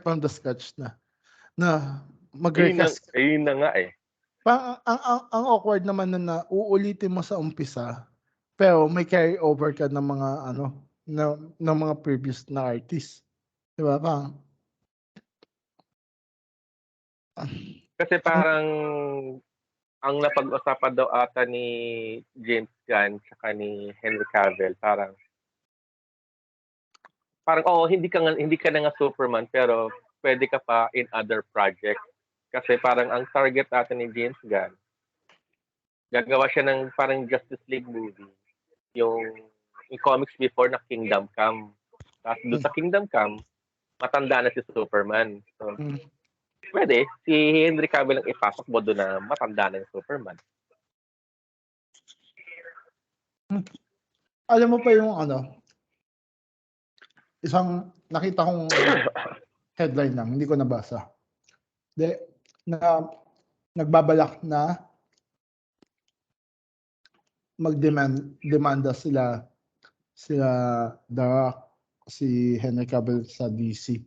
S1: from the scratch na mag-recast.
S2: Ayun na nga eh.
S1: Ang awkward naman na uulitin mo sa umpisa, pero may carry over ka ng mga ng mga previous na artists. Di ba?
S2: Kasi parang ang napag-usapan daw ata ni James Gunn saka ni Henry Cavill, parang hindi ka na nga Superman pero pwede ka pa in other projects. Kasi parang ang target ata ni James Gunn, gagawa siya ng parang Justice League movie. Yung comics before na Kingdom Come. Tapos doon sa Kingdom Come, matanda na si Superman. So, pwede, si Henry Cavill ang ipasok mo doon na matanda na yung Superman.
S1: Alam mo pa yung isang nakita kong headline lang, hindi ko nabasa. Na nagbabalak na magdemanda sila The Rock, si Henry Cavill sa DC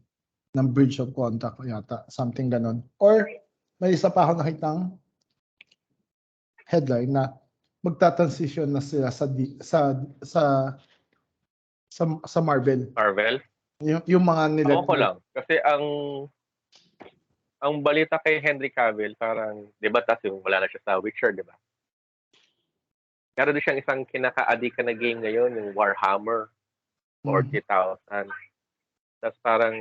S1: ng breach of contract yata, something ganon. Or may isa pa ako nakitang headline na magta-transition na sila sa Marvel.
S2: Marvel?
S1: Yung mga nila.
S2: Ako lang. Kasi ang balita kay Henry Cavill, parang, di ba, tas yung wala na siya sa Witcher, di ba? Meron din siyang isang kinaka-addict na game ngayon, yung Warhammer 40,000. Tapos parang,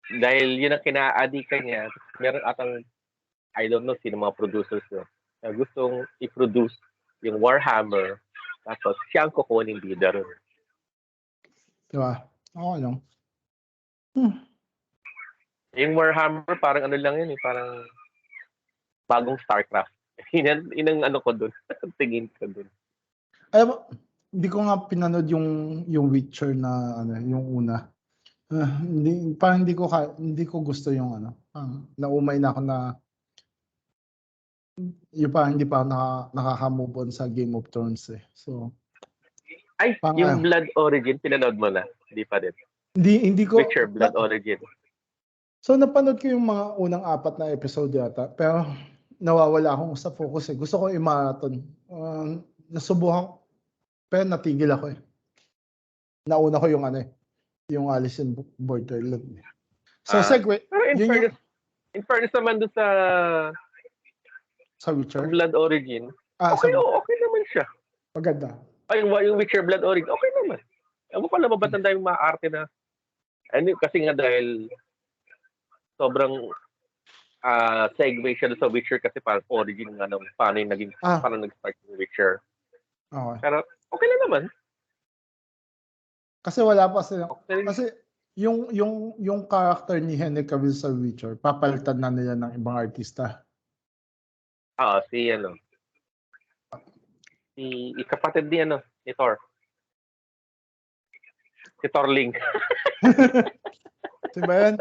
S2: dahil yun ang kina-addict niya, meron atang, I don't know, sino mga producers yun, na gustong i-produce yung Warhammer, tapos siya ang kukunin bida ron.
S1: Diba? Okay lang.
S2: Yung Warhammer, parang ano lang yun, parang bagong StarCraft. Inang ano ko dun. Tingin ko dun.
S1: Hindi ko nga pinanood yung Witcher na yung una. Hindi ko gusto yung naumay na ako na yung parang hindi pa nakaka-move on sa Game of Thrones eh. So
S2: yung Blood Origin pinanood mo na? Hindi pa din.
S1: Hindi ko
S2: Witcher Blood Origin.
S1: So, napanood ko yung mga unang 4 na episode yata. Pero, nawawala akong sa focus eh. Gusto ko i-marathon. Nasubukan, pero natigil ako eh. Nauna ko yung yung Alice in Borderland. So, segue.
S2: Pero
S1: Yun yung
S2: in fairness naman doon sa
S1: Witcher.
S2: Blood Origin,
S1: Okay
S2: naman siya.
S1: Maganda.
S2: Ay, yung Witcher Blood Origin, okay naman. Ewan ko lang, ba't ang daming mga arte na. Kasi nga dahil sobrang segue siya sa Witcher kasi parang origin nga ng paano yung naging, parang nag-start yung Witcher.
S1: Okay.
S2: Pero okay lang naman.
S1: Kasi wala pa sila. Kasi yung character ni Henry Cavill sa Witcher, papalitan na nila ng ibang artista.
S2: Si kapatid ni ni Thor. Si Thorling.
S1: Si ba yan?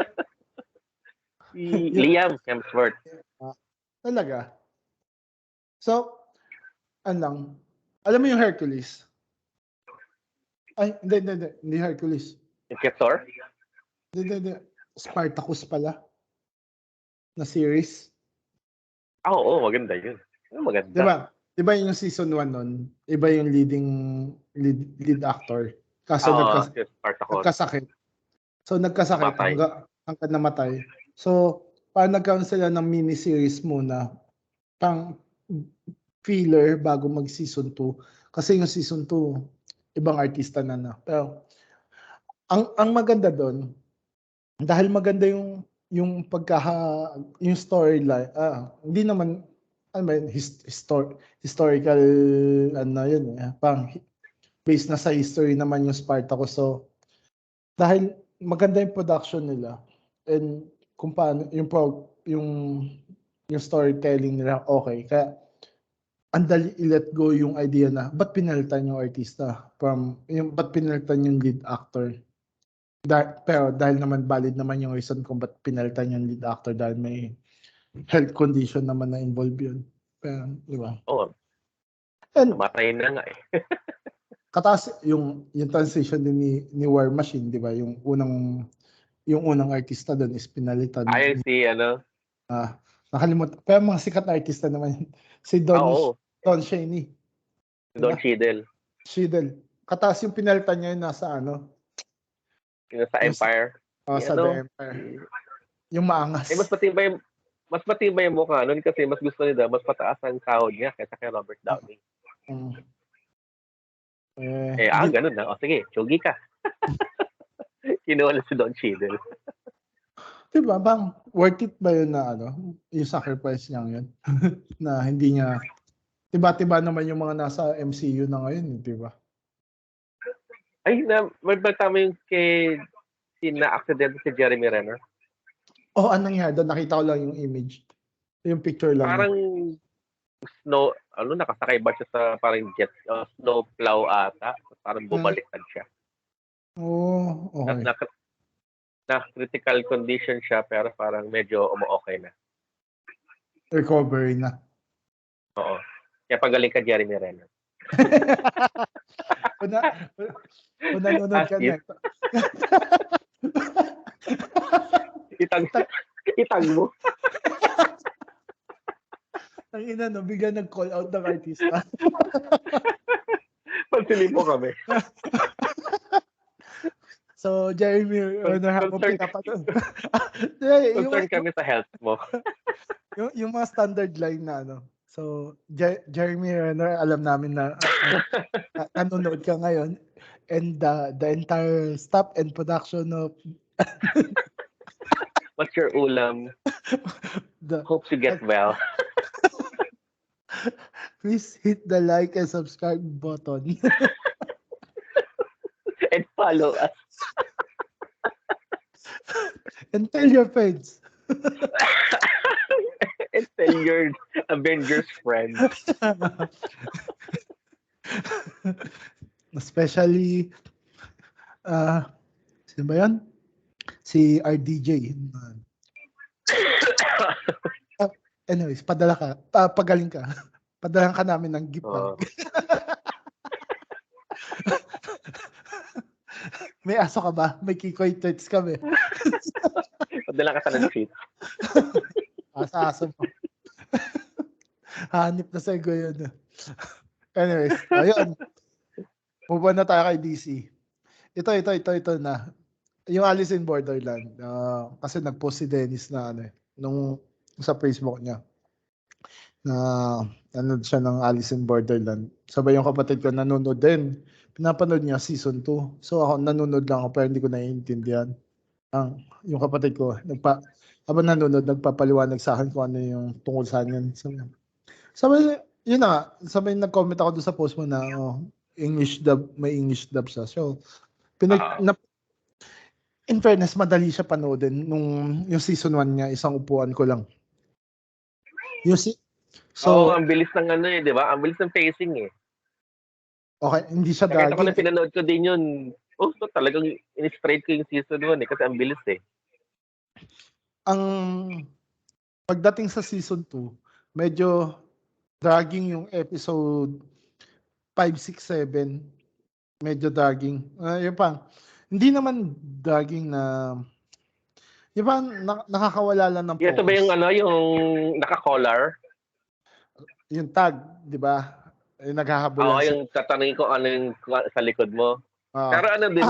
S2: Si Liam Hemsworth.
S1: Talaga? So, alam mo yung Hercules? Ay, hindi Hercules.
S2: Yung kay Thor?
S1: Hindi. Spartacus pala. Na series.
S2: Oo, maganda yun. Maganda.
S1: Diba yung season 1 nun? Iba yung lead actor. Kaso nagkasakit. So nagkasakit hanggang namatay. So parang nagkaroon sila ng mini-series muna. Pang filler bago mag season 2. Kasi yung season 2, ibang artista na. Pero ang maganda doon, dahil maganda yung yung storyline. Hindi naman historical yun pang based na sa history naman yung Spartacus. So dahil maganda yung production nila and kung paano yung storytelling nila okay, kaya andali i-let go yung idea na ba't pinalitan yung artista ba't pinalitan yung lead actor. Pero dahil naman valid naman yung reason kung ba't pinalitan yung lead actor, dahil may health condition naman na involved yun. Pero, di ba?
S2: Oo.
S1: And
S2: matay na nga eh.
S1: Katas yung transition din ni War Machine, di ba? Yung unang artista doon is pinalitan. Nakalimutan. Pero mga sikat na artista naman yun. Si Don Cheadle.
S2: Don Cheadle.
S1: Katas yung pinalitan niya yun nasa
S2: Yung sa Empire.
S1: Sa The Empire. Yung maangas.
S2: Mas matibay yung mukha nun kasi mas gusto nila, mas pataas ang sahod niya kaysa kay Robert Downey. Ganun na. Sige, chogi ka. Kinuha na si Don Cheadle.
S1: Diba, bang worth it ba yun na yung sacrifice niya yun? Na hindi niya, tiba naman yung mga nasa MCU na ngayon, diba?
S2: Ay, magtama yung na-accident si Jeremy Renner.
S1: Anong nangyari doon? Nakita ko lang yung image. Yung picture lang.
S2: Parang nakasakay ba siya sa parang jet, snow plow ata. Parang bumaliktad siya.
S1: Okay.
S2: Na critical condition siya pero parang medyo okay na.
S1: Recovery na.
S2: Oo. Kaya pagaling ka, Jeremy Renner.
S1: Nanonood ka na.
S2: Itag mo.
S1: Ang ina, bigla nag-call out ng artista.
S2: Pansinin mo kami.
S1: So, Jeremy, concerned
S2: kami sa health mo.
S1: yung mga standard line na So, Jeremy Renner, alam namin na nanonood ka ngayon, and the entire staff and production of
S2: What's your ulam? Hope you get well.
S1: Please hit the like and subscribe button.
S2: And follow us.
S1: And tell your friends.
S2: And tell your Avengers friends.
S1: Especially, sino ba yan? Si RDJ. Anyways, padala ka. Pagaling ka. Padalan ka namin ng gift bag. May aso ka ba? May kikoy tweets kami.
S2: Padala ka sa ng tweet.
S1: Asa-aso mo. Hanip na sa yun. Anyways, ayun. Move on na tayo kay DC. Ito na. Yung Alice in Borderland. Kasi nag-post si Dennis na nung sa Facebook niya. Na nanood siya ng Alice in Borderland. Sabay yung kapatid ko nanonood din. Pinapanood niya season 2. So ako nanonood lang ako pero hindi ko naiintindihan. Yung kapatid ko, habang nanonood, nagpapaliwanag sa akin kung ano yung tungkol sa yan. Sabay, yun na, sabay nag-comment ako doon sa post mo na English dub, may English dub siya. So, in fairness, madali siya panoodin. Yung season 1 niya, isang upuan ko lang.
S2: Ang bilis ng di ba? Ang bilis ng pacing eh.
S1: Okay, hindi siya
S2: Nakita ko
S1: dragging.
S2: na pinanood ko din yun. So talagang in-straight ko yung season 1 kasi ang bilis eh.
S1: Ang pagdating sa season 2, medyo dragging yung episode 5, 6, 7. Medyo dragging. Yun pa. Hindi naman dragging na yun pa, nakakawala lang ng focus.
S2: Yes, ba yung naka-collar?
S1: Yung tag, di ba? Naghahabulan
S2: yung tatanungin ko ano yung sa likod mo. Pero din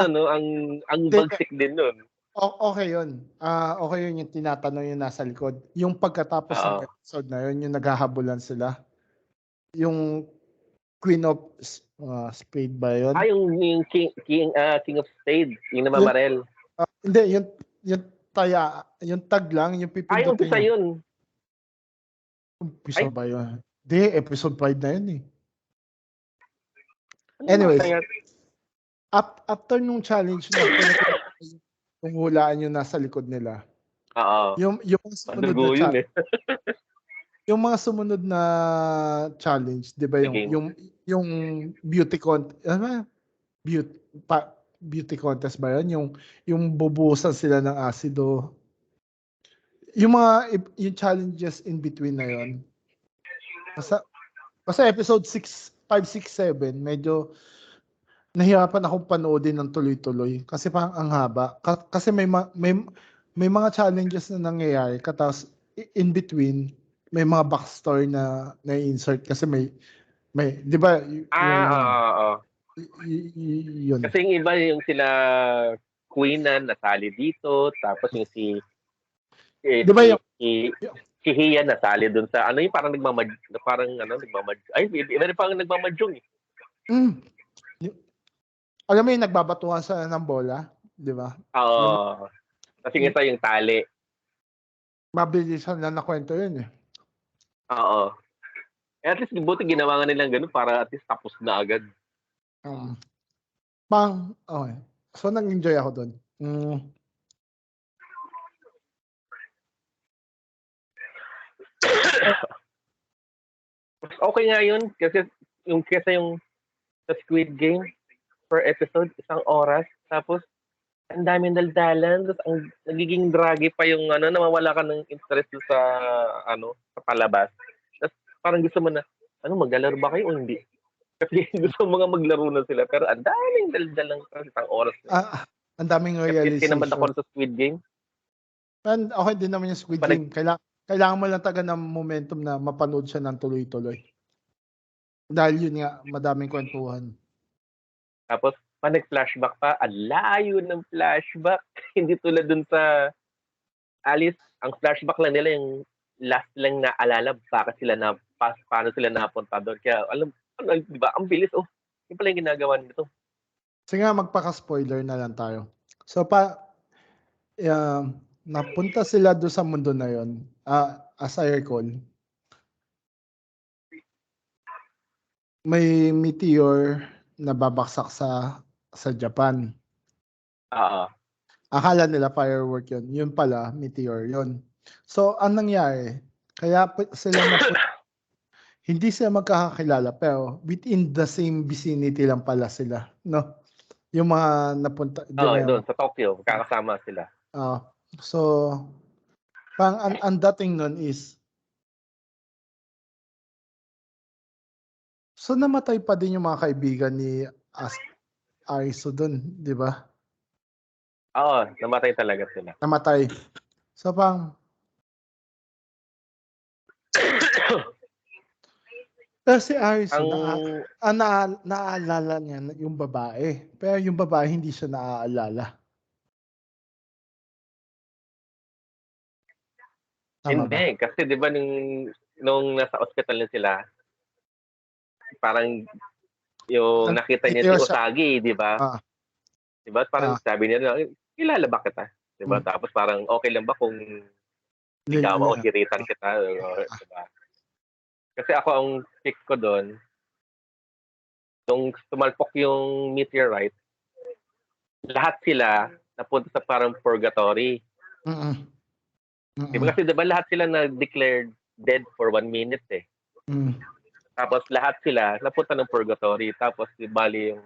S2: ang bagsik din nun.
S1: Okay yun. Okay yun yung tinatanong yung nasa likod. Yung pagkatapos ng episode na yun, yung naghahabulan sila. Yung Queen of Spade ba yun?
S2: Yung King of Spade, yung namamarel.
S1: Hindi, yung tag lang, yung pipindutin.
S2: Umpisa yun.
S1: Umpisa ba yun? Hindi, episode 5 na yun eh. Anyways, after nung challenge na kung hulaan yung nasa likod nila. Yung sumunod na challenge. Yung mga sumunod na challenge, 'di ba yung beauty contest, beauty contest ba 'yon? Yung bubuhusan sila ng asido. Yung challenges in between na 'yon. Basta episode 6, 5, 6, 7, medyo nahihirapan akong panoodin ng tuloy-tuloy kasi parang ang haba. Kasi may mga challenges na nangyayari tapos in between may mga backstory na insert kasi may 'di ba yun.
S2: Kasi yung iba yung sila Queen na nasali dito tapos yung si
S1: 'di ba yung
S2: si Hia nasali dun sa yung parang nagmamad ay iba rin parang nagmamadyong eh.
S1: Alam mo yung nagbabatuhan sa ng bola, 'di ba?
S2: Kasi ito yung tali.
S1: Mabilisan lang na kwento yun eh.
S2: At least buti ginawa nga nilang ganun para at least tapos na agad.
S1: Okay. So nag-enjoy ako doon.
S2: Okay nga yun kasi yung sa Squid Game per episode 1 oras tapos ang daming daldalan tapos ang nagiging draggy pa yung nawawala ka ng interest sa sa palabas. Tapos parang gusto mo na maglalaro ba kayo o hindi? Kasi gusto mo nga maglaro na sila pero ang daming daldal ng 1 oras.
S1: Ang daming realization.
S2: Kasi naman ako sa Squid Game.
S1: And okay din naman yung Squid Game. Kailangan mo lang taga ng momentum na mapanood siya ng tuloy-tuloy. Dahil yun nga, madaming kwentuhan.
S2: Tapos, nag-flashback pa, ang layo ng flashback. Hindi tulad dun sa Alice, ang flashback lang nila yung last lang na alala bakit sila paano sila napunta doon. Kaya, di ba, ang bilis. Yung pala yung ginagawa nito.
S1: Sige nga, magpaka-spoiler na lang tayo. So, napunta sila doon sa mundo na yon. As I recall, may meteor na babaksak sa Japan. Akala nila firework yun. Yun pala, meteor yun. So, ang nangyari, kaya sila hindi sila magkakakilala pero within the same vicinity lang pala sila, no? Yung mga napunta
S2: doon sa Tokyo, kakasama sila.
S1: So, ang dating nun is so namatay pa din yung mga kaibigan ni Aiso doon, di ba?
S2: Oo, namatay talaga sila.
S1: Namatay. So parang, pero si Arison,
S2: Ang
S1: naaalala niya yung babae. Pero yung babae, hindi siya naaalala. Tama ba?
S2: hindi, kasi 'di ba nung nasa ospital na sila, parang yung nakita niya si Usagi, 'di ba?
S1: Ah,
S2: 'Di ba? Parang
S1: ah,
S2: sabi niya, kilala ba kita? 'Di ba?
S1: mm,
S2: Tapos parang okay lang ba kung ligawan o hiritan kita?
S1: ah,
S2: 'Di ba? Kasi ako ang pick ko doon, nung tumalpok yung meteorite, lahat sila napunta sa parang purgatory.
S1: mm,
S2: 'Di ba?
S1: mm,
S2: Kasi 'di ba lahat sila na-declared dead for 1 minute eh.
S1: mm,
S2: Tapos lahat sila napunta ng purgatory. Tapos di bali yung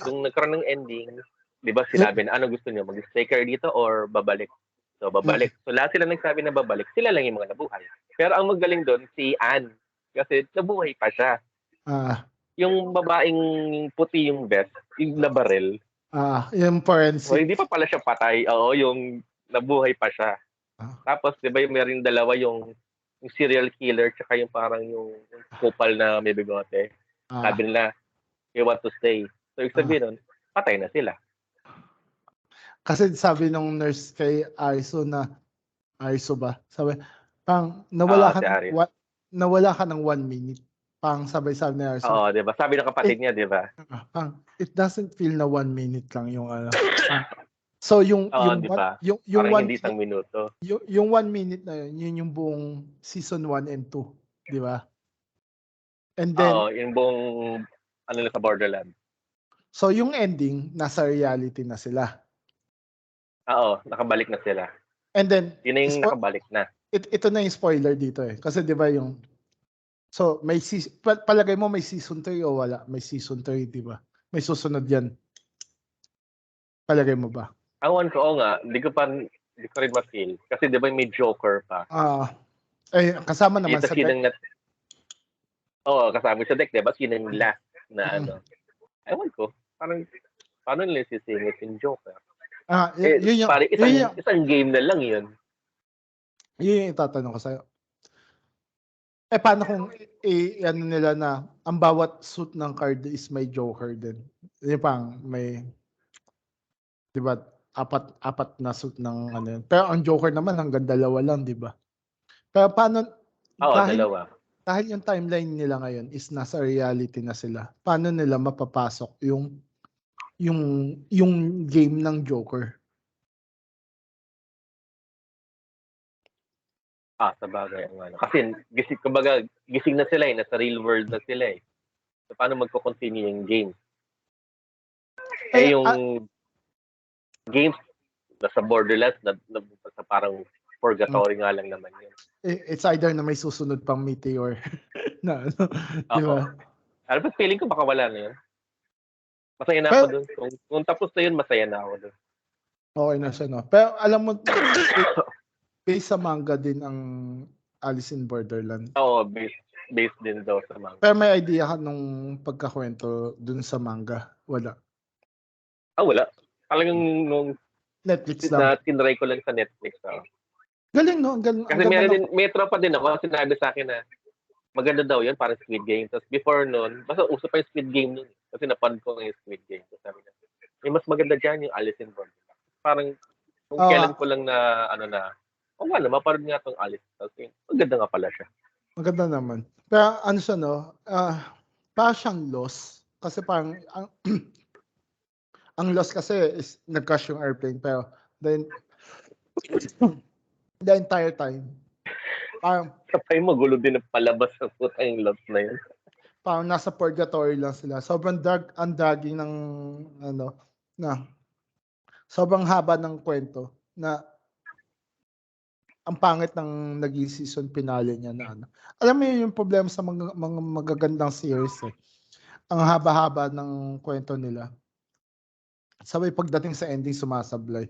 S2: nung nagkaroon ng ending, di ba sinabi na ano gusto niyo, mag-stay kayo dito or babalik? So babalik. So lahat sila nagsabi na babalik, sila lang yung mga nabuhay. Pero ang magaling doon si Anne kasi nabuhay pa siya. Yung babaeng puti yung best, yung nabarel.
S1: Yung
S2: So
S1: forensic.
S2: hindi pa pala siya patay. Oo, yung nabuhay pa siya.
S1: Ah,
S2: Tapos, di ba, meron dalawa yung serial killer tsaka yung parang yung kupal na may bigote.
S1: ah,
S2: Sabi nila, you want to stay. So, ibig
S1: ah.
S2: sabihin nun, patay na sila.
S1: Kasi sabi nung nurse kay Aiso na, Aiso ba? Sabi, pang
S2: Si Aris.
S1: nawala ka ng 1 minute. Pang sabi ni Aiso,
S2: Oo, di ba? Sabi ng kapatid
S1: it,
S2: niya, di ba?
S1: it doesn't feel na 1 minute lang yung ano. So
S2: Oo, di ba?
S1: yung
S2: Parang
S1: one
S2: hindi isang minuto.
S1: yung 1 minute na yun yung buong season 1 and 2, di ba? And then
S2: Oo, yung buong ano na sa Borderland.
S1: so yung ending nasa reality na sila.
S2: Oo, nakabalik na sila.
S1: And then
S2: Yun na yung nakabalik na.
S1: ito na yung spoiler dito eh. Kasi di ba yung so may palagay mo may season 3 o wala? May season 3, di ba? May susunod yan. Palagay mo ba?
S2: Awan ko, nga, hindi ko rin ma-feel. Kasi di ba may Joker pa.
S1: Kasama naman
S2: Ito
S1: sa deck.
S2: sinang kasama sa deck, di ba? Sinang last na ano. Ewan ko. Parang, paano nila sisingit yung Joker?
S1: Yun yung,
S2: Parang isang game na lang yun.
S1: yun yung itatanong ko sa'yo. Paano kung ano nila na ang bawat suit ng card is may Joker din? Yung pang may, di ba, apat na suit ng ano yun. Pero ang Joker naman hanggang 2 lang, di ba? Pero paano,
S2: Oo,
S1: dahil
S2: dalawa.
S1: yung timeline nila ngayon is nasa reality na sila, paano nila mapapasok yung game ng Joker?
S2: Sa bagay ang ano. Kasi gising na sila nasa real world na sila eh. So, paano magko-continue yung game? Yung games nasa Borderlands na sa parang purgatory nga lang naman yun.
S1: It's either na may susunod pang meteor na ano, di ba?
S2: Ano ba, feeling ko baka wala na yun. Masaya na ako dun. Kung tapos na yun, masaya na ako dun.
S1: Okay na siya, no? Pero alam mo, based sa manga din ang Alice in Borderland.
S2: Oo, based din daw sa manga.
S1: Pero may idea ka nung pagkakwento dun sa manga? Wala.
S2: Wala. Talagang nung
S1: Netflix lang.
S2: tinry ko lang sa Netflix.
S1: Galing, no? Galing,
S2: kasi may tropa din ako, sinabi sa akin na maganda daw yun, parang Squid Game. Tapos before nun, basta uso pa yung Squid Game nun. Kasi napanood ko yung Squid Game. Tapos sabi na, mas maganda dyan yung Alice in Borderland. Parang kung kailan ko lang na, mapanood nga itong Alice. Tapos maganda nga pala siya.
S1: Maganda naman. Pero ano siya, no? Parang siyang loss. Kasi parang, ang loss kasi is nag-crash yung airplane. Pero then, the entire time, parang
S2: Kapay magulo din ang palabas ng putang loss na yun.
S1: Parang nasa purgatory lang sila. Sobrang ang dragging ng sobrang haba ng kwento na ang pangit ng naging season finale niya na ano. Alam mo yun yung problema sa mga magagandang series eh. Ang haba-haba ng kwento nila. Sabay pagdating sa ending sumasablay.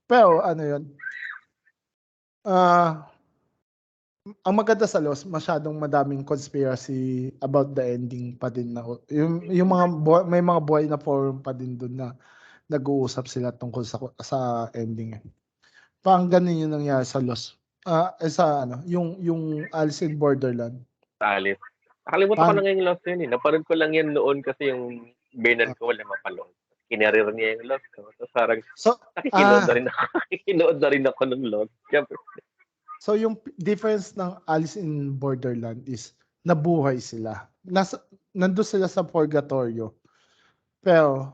S1: Pero ano yun, ang maganda sa Lost, masyadong madaming conspiracy about the ending pa din na yung mga may mga buhay na forum pa din doon na nag-uusap sila tungkol sa ending. Parang ganun yung nangyari sa Lost. Sa ano, yung Alice in Borderland.
S2: Sa Alice. Nakalimutan ko
S1: Parang,
S2: na nga yung Lost yun eh. Napanood ko lang yan noon kasi yung Bernard ko wala mapanood. Kinarir niya yung Lost. No? So parang
S1: so,
S2: nakikinood na rin ako. Nakikinood na rin ako ng Lost. Siyempre.
S1: so yung difference ng Alice in Borderland is nabuhay sila. Nandun sila sa purgatorio. Pero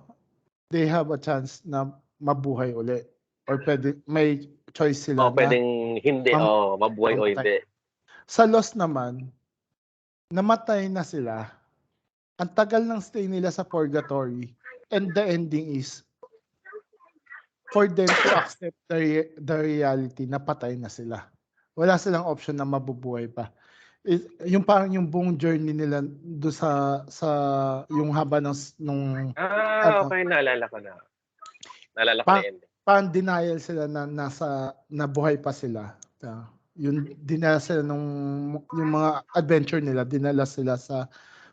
S1: they have a chance na mabuhay uli. Or pwede, may choice sila
S2: O
S1: na
S2: pwedeng hindi. O mabuhay o
S1: mamatay.
S2: hindi.
S1: Sa Lost naman, namatay na sila. Ang tagal ng stay nila sa purgatory. And the ending is for them to accept the reality na patay na sila. Wala silang option na mabubuhay pa. Yung parang yung buong journey nila do sa yung haba ng nung ano,
S2: Okay. Naalala ko na. Naalala ko na
S1: pa,
S2: yung ending.
S1: parang denial sila na nabuhay pa sila. Yung dinala sila yung mga adventure nila, dinala sila sa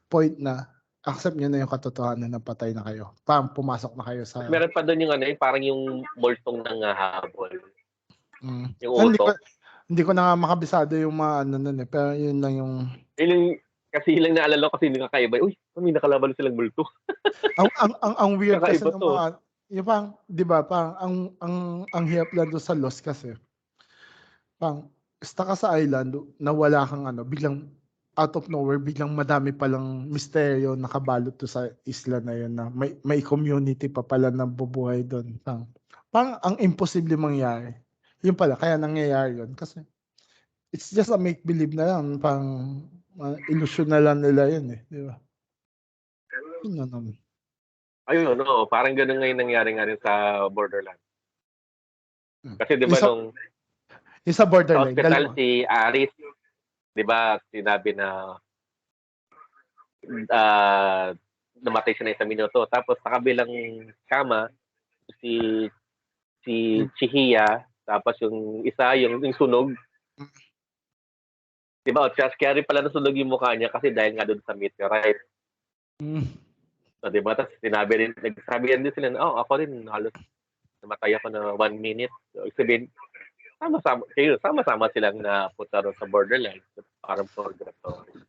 S1: point na accept nyo na yung katotohanan na patay na kayo. Parang pumasok na kayo sa...
S2: Meron pa doon yung ano, yung parang yung multong ng habol. Yung
S1: Hindi ko,
S2: utok.
S1: hindi ko na nga makabisado yung mga ano nun eh. Pero yun lang yung...
S2: Kasi lang naalala ko kasi nakakaiba. Uy, may nakalaban silang multo.
S1: ang weird kasi
S2: Kakaiba
S1: ng
S2: to.
S1: mga... Yung parang, di ba, parang ang hirap lang doon sa Lost kasi. Parang, stuck ka sa island na wala kang ano, biglang out of nowhere, biglang madami palang misteryo nakabalot to sa isla na yun na may community pa pala na bubuhay doon. Parang ang imposible mangyari. Yun pala, kaya nangyayari yun. Kasi it's just a make-believe na lang. Parang illusion na lang nila yun eh. Di ba? Yun na naman.
S2: Ayun, no, parang ganun ngayon nangyari nga rin sa Borderlands. Kasi di ba nung
S1: Yung sa
S2: sa
S1: Borderline,
S2: hospital
S1: dalawa.
S2: si Aris, di ba sinabi na namatay siya na isang minuto. Tapos sa kabilang kama, si Chihia, tapos yung isa, yung sunog. Di ba? Kaya rin pala nasunog yung mukha niya kasi dahil nga doon sa meteorite. So, di ba? Tapos nagsabi rin din sila na, ako rin, halos namatay ako na 1 minute. So, sabihin, sama-sama silang napunta ron sa Borderlands. Parang purgatory.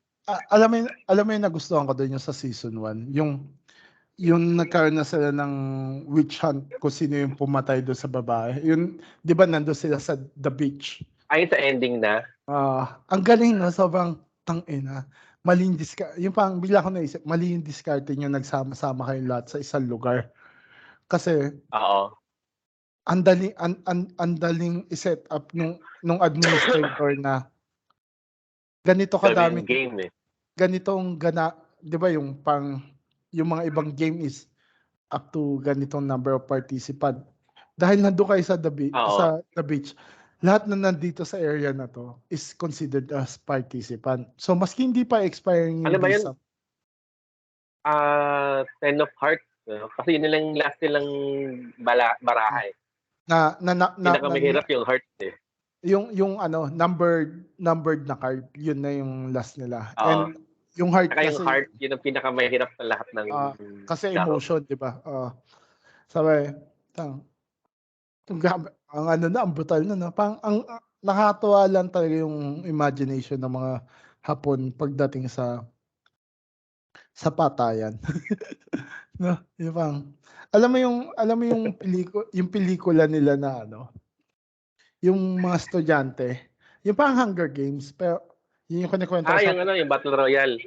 S1: Alam mo yung nagustuhan ko doon yung sa season 1, yung nagkaroon na sila ng witch hunt kung sino yung pumatay doon sa babae. Yun, 'di ba nandoon sila sa the beach.
S2: Ayun sa ending na,
S1: Ang galing no, sobrang tangina. Maling yung pang bigla ko naisip, mali yung diskarte niyo nagsama-sama kayong lahat sa isang lugar. Kasi
S2: oo.
S1: ang daling i-set up nung administrator na ganito kadami,
S2: Gawing game eh.
S1: ganitong 'di ba yung yung mga ibang game is up to ganitong number of participant. Dahil nandun kayo sa
S2: Oo.
S1: the beach, lahat na nandito sa area na to is considered as participant. So maski hindi pa expiring
S2: Ano
S1: yung
S2: ba yun?
S1: visa.
S2: Ten of Hearts. Kasi yun nilang last nilang baraha eh. Pinakamahirap yung Hearts eh.
S1: Yung ano, numbered na card, yun na yung last nila.
S2: Oo.
S1: And yung heart
S2: Saka yung
S1: kasi
S2: Heart, yun ang pinakamahirap sa lahat ng
S1: kasi
S2: laro.
S1: emotion, 'di ba? Sabi, ang ano na, ang brutal na, no? Nakakatuwa lang talaga yung imagination ng mga Hapon pagdating sa patayan. No, alam mo yung pelikula nila na ano, yung mga estudyante, yung parang Hunger Games, pero yun yung kinikwento ko sa
S2: Yung Battle Royale.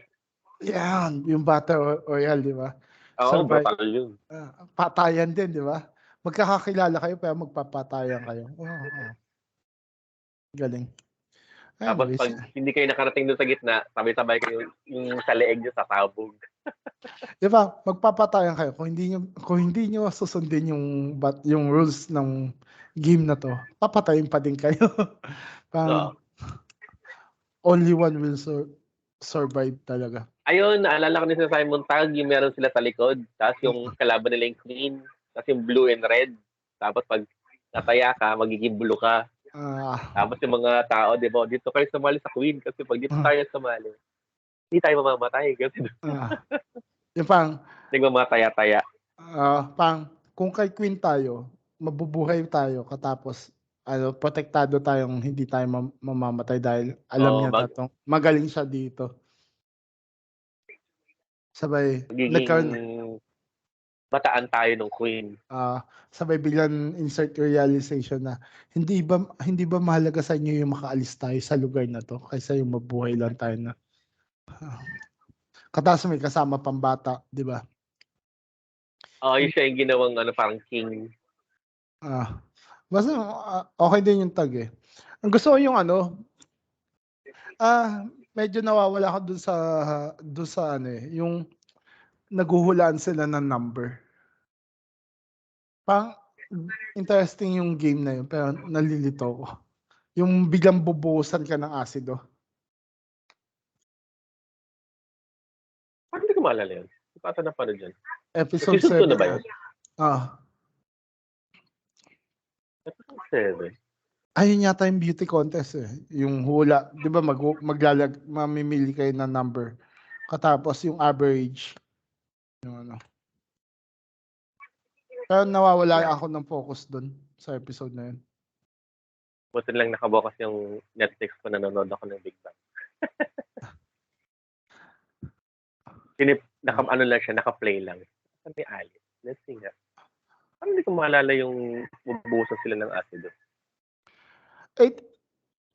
S1: yan, yung Battle Royale, di ba?
S2: Oo, brutal yun.
S1: Patayan din, di ba? Magkakakilala kayo pero magpapatayan kayo. Galing.
S2: Tapos
S1: Anyways,
S2: pag hindi kayo nakarating doon sa gitna, sabay-sabay kayo yung sa leeg nyo sasabog.
S1: di ba? Magpapatayan kayo kung hindi niyo susundin yung rules ng game na to, papatayin pa din kayo. Pang only one will survive talaga.
S2: Ayun, naalala ko din sa Simon Tag, yung meron sila sa likod, tapos yung kalaban nila yung green, tapos yung blue and red. Tapos pag nataya ka, magiging blue ka. Tapos yung mga tao, di ba, dito kayo sumali sa Queen kasi pag dito tayo sumali, hindi tayo mamamatay. Kasi
S1: Yung pang
S2: nagmamataya-taya.
S1: kung kay Queen tayo, mabubuhay tayo katapos protektado tayong hindi tayo mamamatay dahil alam
S2: Oo,
S1: niya magaling siya dito. Sabay,
S2: magiging bataan tayo ng Queen.
S1: sabay biglang insert realization na hindi ba mahalaga sa inyo yung makaalis tayo sa lugar na to kaysa yung mabuhay lang tayo na. Katapos may kasama pang bata, di ba?
S2: Yun siya yung ginawang parang king.
S1: Basta okay din yung tag eh. Ang gusto ko yung medyo nawawala ako dun sa yung naghuhulaan sila ng number. Parang interesting yung game na yun, pero nalilito ko. Yung biglang bubuhusan ka ng asido.
S2: Parang hindi ko maalala yun. Hindi pa ata napanood yun.
S1: Episode
S2: Season 2 na
S1: 7.
S2: ba yun? Episode 7.
S1: Ayun yata yung beauty contest eh. Yung hula. Di ba mamimili kayo ng number. Katapos yung average. Yung Pero nawawala ako ng focus doon sa episode na yun.
S2: Buti lang nakabukas yung Netflix ko, nanonood ako ng Big Bang. Naka-play lang. Sabi Alice, let's see nga. Parang hindi ko maalala yung bubuhusan sila ng asido.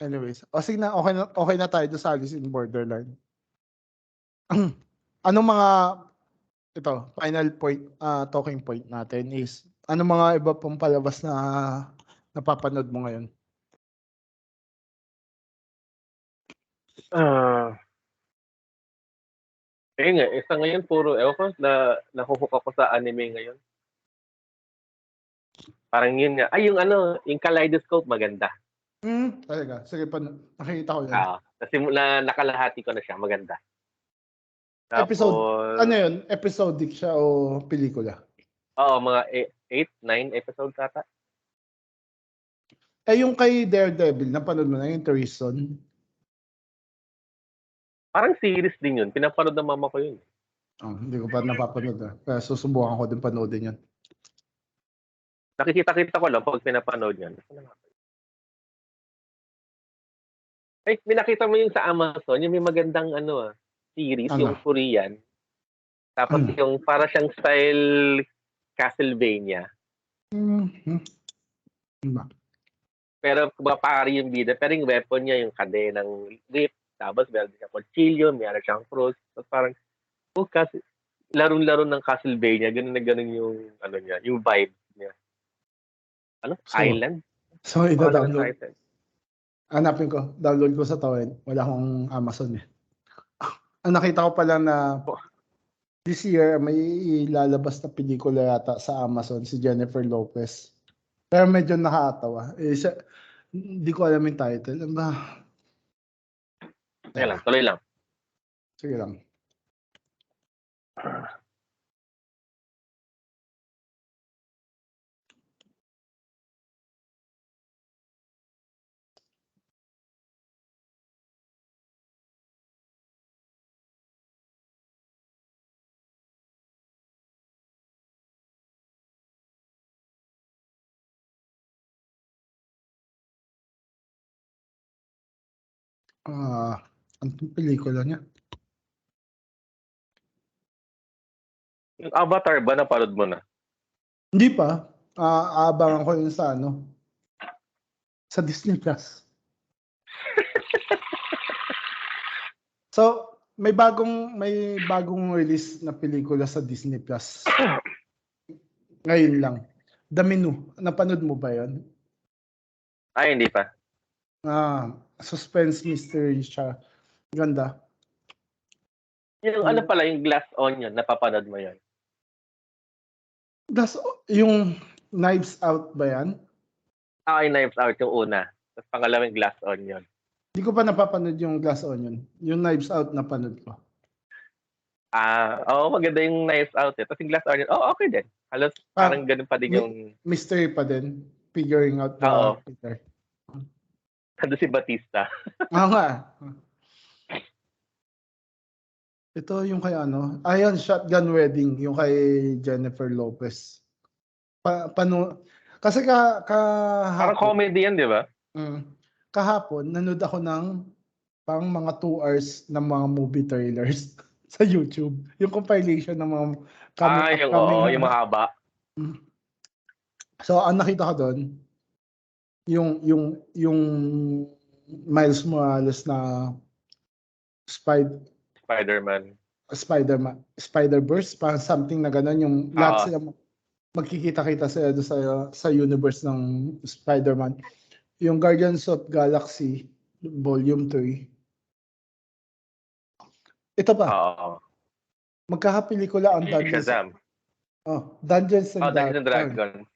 S1: Anyways, sige na, okay na tayo sa Alice in Borderland. Anong mga final point, talking point natin is, anong mga iba pong palabas na napapanood mo ngayon?
S2: Isa ngayon puro, nakuhook ako sa anime ngayon. Parang yun nga. Yung Kaleidoscope, maganda.
S1: Talaga? Sige pa, nakikita ko yan.
S2: Kasi nakalahati ko na siya, maganda.
S1: Tapos, yun? Episodic siya o pelikula?
S2: Oo, mga 8-9 episodes ata.
S1: Yung kay Daredevil, napanood mo na yung Treason?
S2: Parang series din yun. Pinapanood ng mama ko yun.
S1: Hindi ko pa napapanood. Kaya susubukan ko din panoodin yun.
S2: Nakikita ko lang pag pinapanood yan. May nakita mo yung sa Amazon, yung may magandang series, yung Korean. Tapos yung para siyang style Castlevania. Pero pari yung bida. Pero yung weapon niya, yung kadenang whip. Tapos meron siyang kutsilyo, meron siyang cross. Tapos parang, kasi laro-laro ng Castlevania, ganun na ganun yung, niya, yung vibe niya. Island?
S1: So, ita-download. Hanapin ko. Download ko sa torrent. Wala akong Amazon eh. Nakita ko pala na this year may ilalabas na pelikula yata sa Amazon si Jennifer Lopez. Pero medyo nakakatawa. Hindi ko alam yung title. Ano ba?
S2: Sige lang, tuloy lang.
S1: Sige lang. Ang pelikula niya?
S2: Yung Avatar ba, napanood mo na?
S1: Hindi pa. Aabangan ko yun sa sa Disney Plus. So, may bagong release na pelikula sa Disney Plus. Ngayon lang. The Menu. Napanood mo ba yun?
S2: Ay, hindi pa.
S1: Suspense mystery siya. Ganda.
S2: Yung yung Glass Onion, napapanood mo yun?
S1: Yung Knives Out ba yan?
S2: Yung Knives Out yung una. Tapos pangalawang Glass Onion.
S1: Hindi ko pa napapanood yung Glass Onion. Yung Knives Out napanood ko.
S2: Maganda yung Knives Out eh. Tapos yung Glass Onion, okay din. Halos parang ganun pa din yung...
S1: Mystery pa din. Figuring out the Peter.
S2: Ano si Batista?
S1: Nga. Ito yung kay Shotgun Wedding. Yung kay Jennifer Lopez. Kasi
S2: Parang
S1: kahapon,
S2: comedy yan, di ba?
S1: kahapon nanood ako ng pang mga 2 hours ng mga movie trailers sa YouTube. Yung compilation ng mga upcoming
S2: yung mahaba.
S1: So, ang nakita ko doon, yung Miles Morales na
S2: Spider-Man.
S1: Spider-Verse, parang something na gano'n, yung lahat sila magkikita-kita sila doon sa universe ng Spider-Man. Yung Guardians of Galaxy Volume 3. Ito pa,
S2: Oo.
S1: magkakapelikula ang
S2: Shazam.
S1: Dungeons and
S2: Dungeons and
S1: Dragons.
S2: Dragons.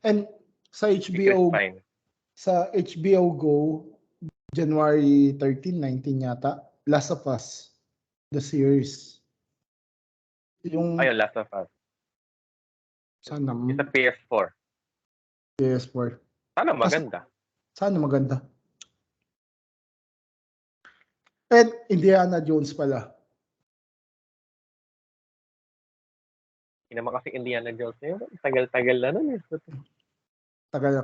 S1: And sa HBO,
S2: Fine.
S1: sa HBO Go, January 13, 19 yata, Last of Us, the series.
S2: Ayun, Last of Us.
S1: Sana
S2: It's a PS4.
S1: PS4.
S2: Sana maganda.
S1: Sana maganda. And Indiana Jones pala.
S2: Hindi naman kasi Indiana Jones na yun. Tagal-tagal na nun.
S1: Tagal na.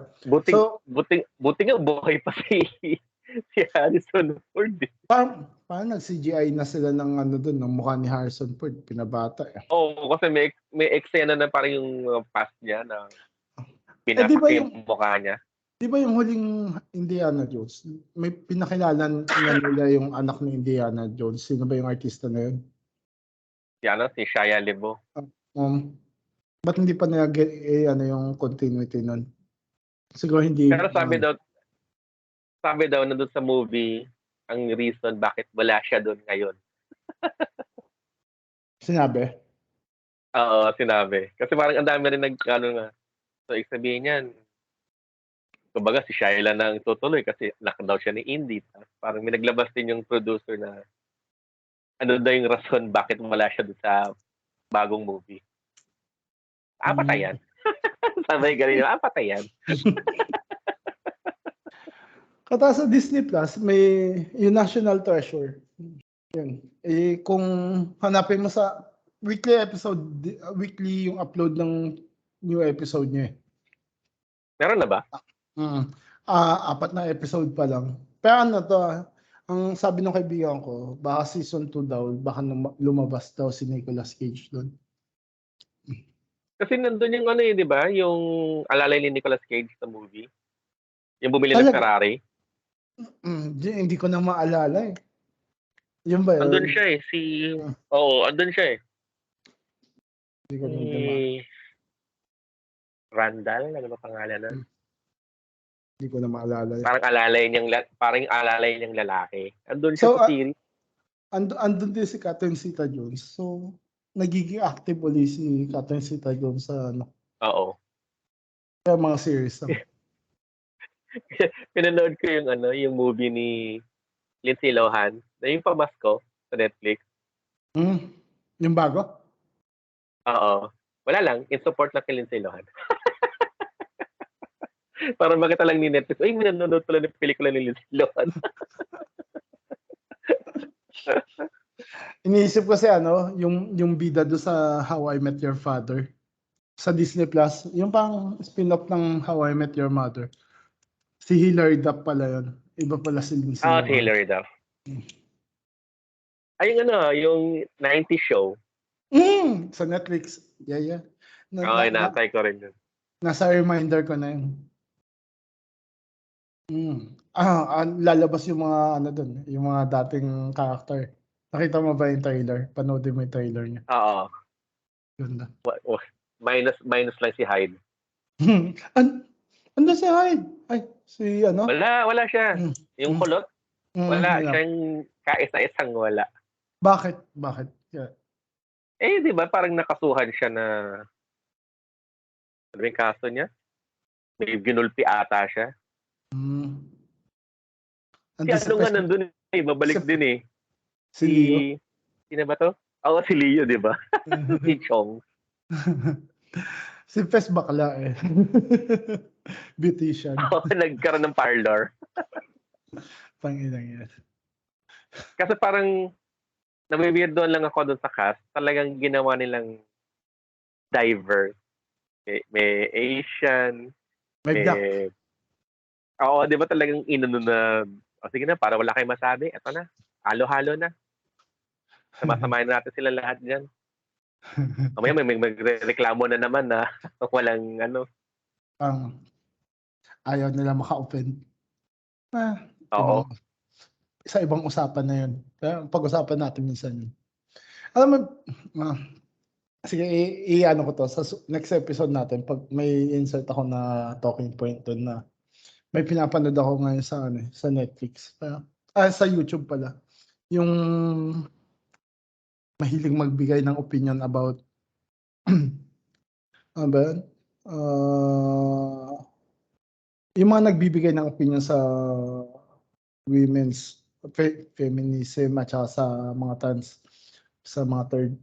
S2: Buti nga buhay pa si Harrison Ford.
S1: Parang nag-CGI na sila ng doon, ng mukha ni Harrison Ford, pinabata eh.
S2: Kasi may eksena na parang yung past niya na
S1: diba
S2: yung mukha niya.
S1: Di ba yung huling Indiana Jones, may pinakilala nila yung anak ni Indiana Jones? Sino ba yung artista na yun?
S2: Si Shia LaBeouf.
S1: Ba't hindi pa nila yung continuity nun? Siguro hindi.
S2: Pero sabi daw na doon sa movie, ang reason bakit wala siya doon ngayon.
S1: Sinabi?
S2: Oo, sinabi. Kasi parang ang dami rin nga. So, sabihin niyan, kumbaga si Shia lang ang tutuloy kasi anak daw siya ni Indy. Parang may naglabas din yung producer na ano daw yung rason bakit wala siya doon sa bagong movie. Patayan. Sabay ganun yung patayan.
S1: Kata sa Disney Plus, may yung National Treasure. Yun. Kung hanapin mo sa weekly yung upload ng new episode niya.
S2: Meron na ba?
S1: 4 na episode pa lang. Pero ang sabi ng kaibigan ko, baka season 2 daw, baka lumabas daw si Nicolas Cage doon.
S2: Kasi nandun yung di ba? Yung alalay ni Nicolas Cage sa movie. Yung bumili ng Ferrari.
S1: Hindi ko na maalala eh. Yun ba yun?
S2: Andun siya eh. andun siya eh.
S1: Hindi ko na
S2: Randall? Ano ba pangalan na?
S1: Hindi ko na maalala.
S2: Parang alalay niyang lalaki. Andun siya sa series.
S1: Andun din si Catherine Zeta-Jones. So, nagiging active ulit si Catherine Zeta-Jones sa
S2: Oo.
S1: Sa mga series.
S2: Pinanood ko yung movie ni Lindsay Lohan na yung pamasko sa Netflix.
S1: Yung bago?
S2: Oo. Wala lang. In support lang kay Lindsay Lohan. Parang makita lang ni Netflix, ay, minanonood pala ng pelikula ni Lindsay Lohan.
S1: Iniisip ko yung bida do sa How I Met Your Father sa Disney Plus, yung pang spin-off ng How I Met Your Mother. Si Hilary Duff pala yun. Iba pala si Lindsay Lohan.
S2: Si Hilary Duff. Ay, yung 90s show.
S1: Sa Netflix. Yeah.
S2: Inaantay ko rin yun.
S1: Nasa reminder ko na yun. Lalabas yung mga doon, yung mga dating character. Nakita mo ba yung trailer? Panoodin mo yung trailer niya.
S2: Oo.
S1: Ganda.
S2: Minus lang si Hyde.
S1: Ano si Hyde? Ay,
S2: Wala siya. Yung kulot. Wala. Siyang kaisa-isang wala.
S1: Bakit? Yeah.
S2: Di ba parang nakasuhan siya na ano yung kaso niya? May ginulpi ata siya. Nga nandun babalik din eh.
S1: Si Leo?
S2: Sino ba to? Si Leo, di ba? Si Chong.
S1: Si Fes bakla eh. Beautician.
S2: Nagkaroon ng parlor.
S1: Panginang yan.
S2: Kasi parang nami-weirdoan lang ako doon sa cast. Talagang ginawa nilang diverse. may Asian,
S1: May black.
S2: may... Oo, di ba talagang inano na, sige na, para wala kayong masabi, eto na, halo-halo na. Samasamahin natin sila lahat dyan. Mamaya may magreklamo na naman na walang ano.
S1: Ayaw nila maka-open.
S2: Oo.
S1: Sa ibang usapan na yun. Kaya pag-usapan natin minsan yun. Alam mo, sige, i-ano ko to. Sa next episode natin, pag may insert ako na talking point doon na may pinapanood ako ngayon sa Netflix. Sa YouTube pala. Yung mahilig magbigay ng opinion about ano ba yun? Yung mga nagbibigay ng opinion sa women's feminism at saka sa mga trans, sa mga third,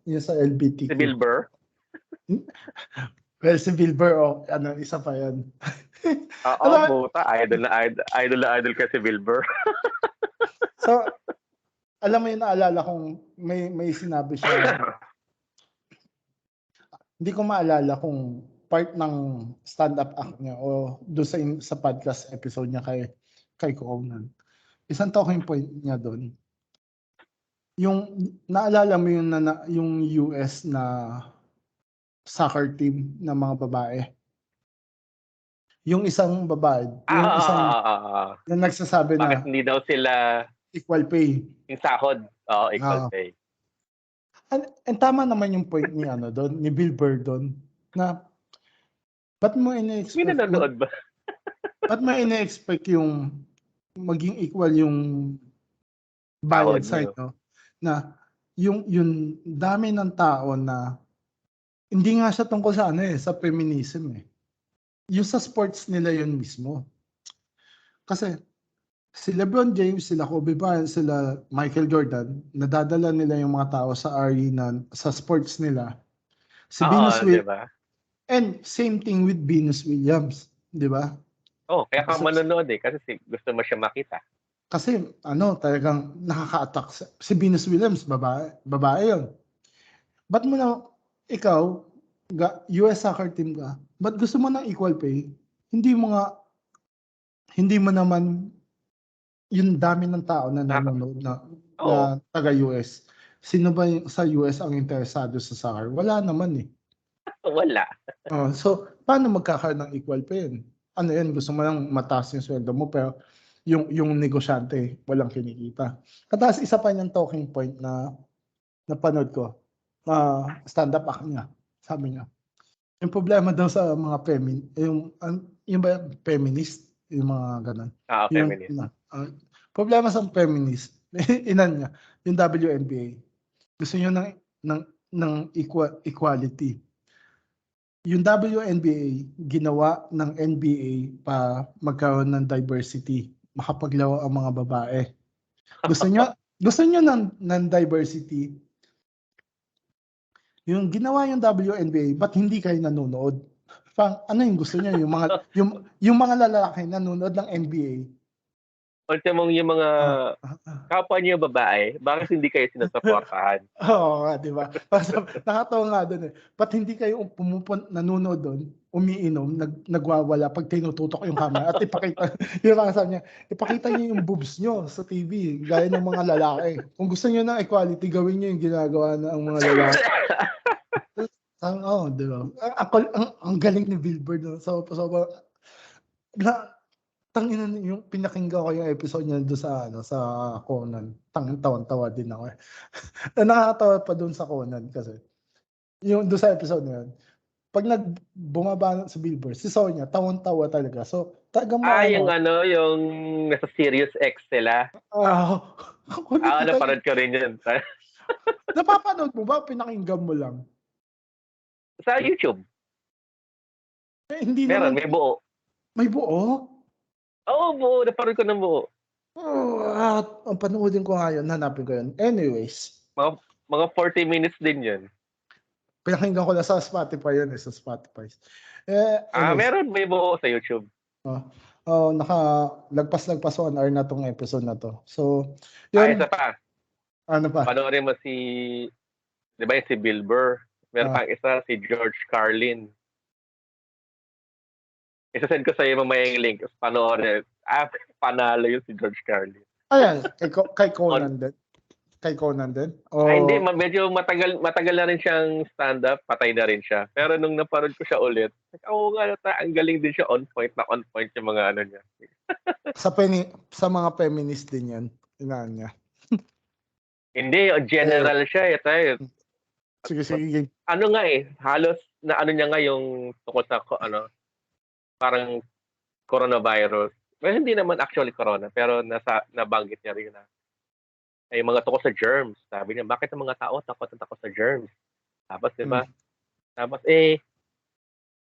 S1: yung sa LGBTQ.
S2: Si Bill Burr?
S1: Well, si Bill Burr, isa pa yan.
S2: Oo, puta. Idol ka si Bill Burr.
S1: So, alam mo yung naalala kong may sinabi siya. Hindi ko maalala kung part ng stand-up act niya o doon sa podcast episode niya kay Conan. Isang talking point niya doon. Yung naalala mo yung US na soccer team ng mga babae. Yung isang babae, yung nagsasabi na
S2: bakit hindi daw sila
S1: equal pay.
S2: Yung sahod. Oo, equal pay.
S1: And tama naman yung point ni doon, ni Bill Burr doon, na ba't mo ina-expect?
S2: May nanonood ba?
S1: Ba't mo ina-expect yung maging equal yung bayad sa inyo? Na yung dami ng tao na hindi nga siya tungkol sa sa feminism eh. Yung sa sports nila yun mismo. Kasi si LeBron James, sila Kobe Bryant, sila Michael Jordan, nadadala nila yung mga tao sa arena, sa sports nila. Si Venus Williams, diba? And same thing with Venus Williams, di ba?
S2: Kaya ka manonood kasi gusto mo siya makita.
S1: Kasi talagang nakaka-attack. Si Venus Williams, babae yun. Ba't mo na, ikaw, US soccer team ka, ba't gusto mo ng equal pay? Hindi mo naman yung dami ng tao na nanonood na taga-US. Sino ba sa US ang interesado sa soccer? Wala naman eh.
S2: Wala.
S1: So, paano magkakaroon ng equal pay yun? Ano yun? Gusto mo lang mataas yung sweldo mo pero yung negosyante walang kinikita. Tapos isa pa niyang talking point na napanood ko. Stand-up act niya. Sabi niya. Yung problema daw sa mga yung ba feminist? Yung mga ganun.
S2: Feminist.
S1: Problema sa feminist, inan niya, yung WNBA. Gusto niyo ng equality. Yung WNBA, ginawa ng NBA pa magkaroon ng diversity. Makapaglaro ang mga babae. Gusto niyo ng diversity. Yung ginawa yung WNBA, ba't hindi kayo nanonood? Ano yung gusto niyo? Yung mga lalaki nanonood ng NBA.
S2: Ultimong yung mga kapwa niyo babae, bakit hindi kayo sinusuportahan?
S1: Oo, di ba? Nakatawa nga doon eh. Ba't hindi kayo nanonood doon, umiinom, nagwawala pag tinututok yung camera at ipakita niyo yung boobs niyo sa TV, gaya ng mga lalaki. Kung gusto niyo ng equality, gawin niyo yung ginagawa ng mga lalaki. Di ba? Ang galing ni Bill Burr doon. Tangina yung pinakinggan ko yung episode niya doon sa Conan. Tawan-tawa din ako eh. Nakakatawa pa doon sa Conan kasi yung doon sa episode na yun. Pag bumaba sa Bill Burr, si Sonya, tawan-tawa talaga. So, talagang
S2: yung nasa Sirius X sila. Napanood ko rin yun.
S1: Napapanood mo ba? Pinakinggan mo lang?
S2: Sa YouTube.
S1: Hindi
S2: meron,
S1: naman.
S2: may buo.
S1: May buo?
S2: Oo, buo. Napanood ko ng buo.
S1: Ang panoodin ko nga yun, hanapin ko yun. Anyways.
S2: Mga 40 minutes din yun.
S1: Pinakinggan ko na sa Spotify yun sa Spotify.
S2: Meron, may buo sa YouTube.
S1: Lagpas 1 hour na tong episode na to. So, yun.
S2: Isa pa.
S1: Ano pa?
S2: Panoorin mo di ba si Bill Burr? Meron pang isa, si George Carlin. Isa-send ko sa'yo mamaya yung link. Panoorin. Panalo yun si George Carlin.
S1: Ayan, kay Conan din. Kay Conan din?
S2: Ay, hindi. Medyo matagal na rin siyang stand-up. Patay na rin siya. Pero nung naparod ko siya ulit, ang galing din siya on point yung mga ano niya.
S1: Sa mga feminist din yan. Inaan niya.
S2: Hindi, general siya. Tayo.
S1: Sige.
S2: Ano nga halos na ano niya nga yung tungkol sa parang coronavirus. Well, hindi naman actually corona, pero nabanggit niya rin na ay mga tungkol sa germs. Sabi niya, bakit ang mga tao takot sa germs? Tapos, di ba? Tapos,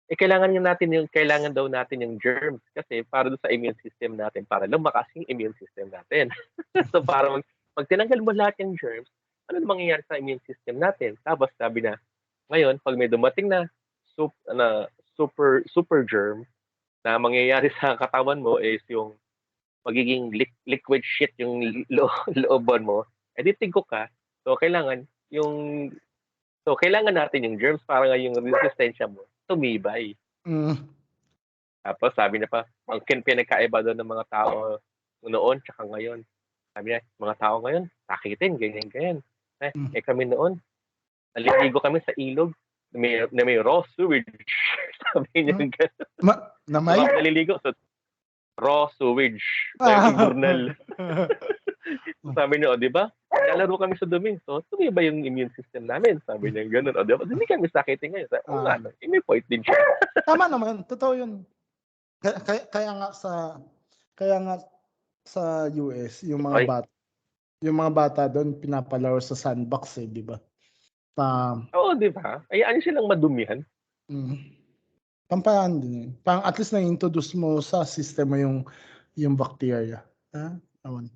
S2: kailangan daw natin yung germs kasi para doon sa immune system natin, para lumakas yung immune system natin. So, para pag tinanggal mo lahat yung germs, ano na mangyayari sa immune system natin? Tapos, sabi na, ngayon, pag may dumating na super germ, na mangyayari sa katawan mo is yung magiging liquid shit yung looban mo, tingko ka. So, kailangan natin yung germs para nga yung resistensya mo tumibay. Tapos, sabi na pa, ang pinagkaiba doon ng mga tao noon tsaka ngayon. Sabi niya, mga tao ngayon, sakitin, ganyan. Kami noon, naliligo kami sa ilog na may raw sewage. Sabi niya gano'n. Naliligo. So, raw sewage. Journal. Sabi niya, di ba? Nalaro kami sa dumi. So, tumiba yung immune system namin. Sabi niya gano'n. Di ba? Hindi kami sakitin ngayon. May point din siya.
S1: Tama naman. Totoo yun. Kaya nga sa US, yung mga bata doon pinapalaro sa sandbox di ba?
S2: Oo, di ba? Ano silang madumihan?
S1: Pampayaan din. Parang at least na-introduce mo sa sistema yung bacteria. Awan.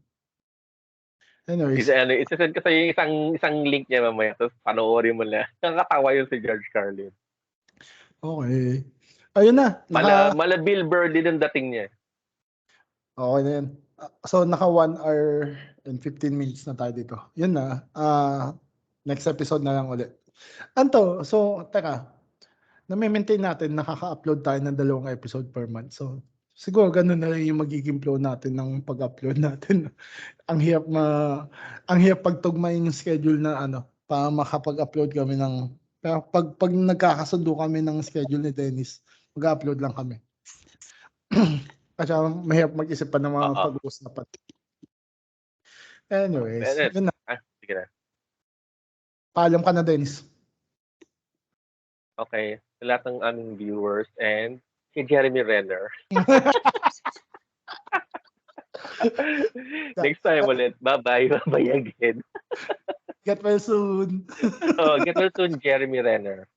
S1: Anyways.
S2: Isasend ko sa isang link niya mamaya. Tapos panoorin mo lang. Nakakatawa yun si George Carlin.
S1: Okay. Ayun na.
S2: Mala Bill Burr din ang dating niya.
S1: Okay na yun. So, naka 1 hour and 15 minutes na tayo dito. Yun na. Next episode na lang ulit. So, teka. Na-maintain natin, nakaka-upload tayo ng 2 episode per month. So, siguro ganun na lang yung magiging flow natin ng pag-upload natin. Ang hirap pagtugmain yung schedule na para makapag-upload kami ng pag nagkakasundo kami ng schedule ni Dennis, mag-upload lang kami. Kasi mahirap mag-isip pa ng mga pag-uusapan. Anyways, yun na.
S2: Sige na.
S1: Paalam ka na, Dennis.
S2: Okay. Sa lahat ng aming viewers and si Jeremy Renner. Next time ulit. Bye-bye. Bye-bye again.
S1: Get well soon.
S2: Get well soon, Jeremy Renner.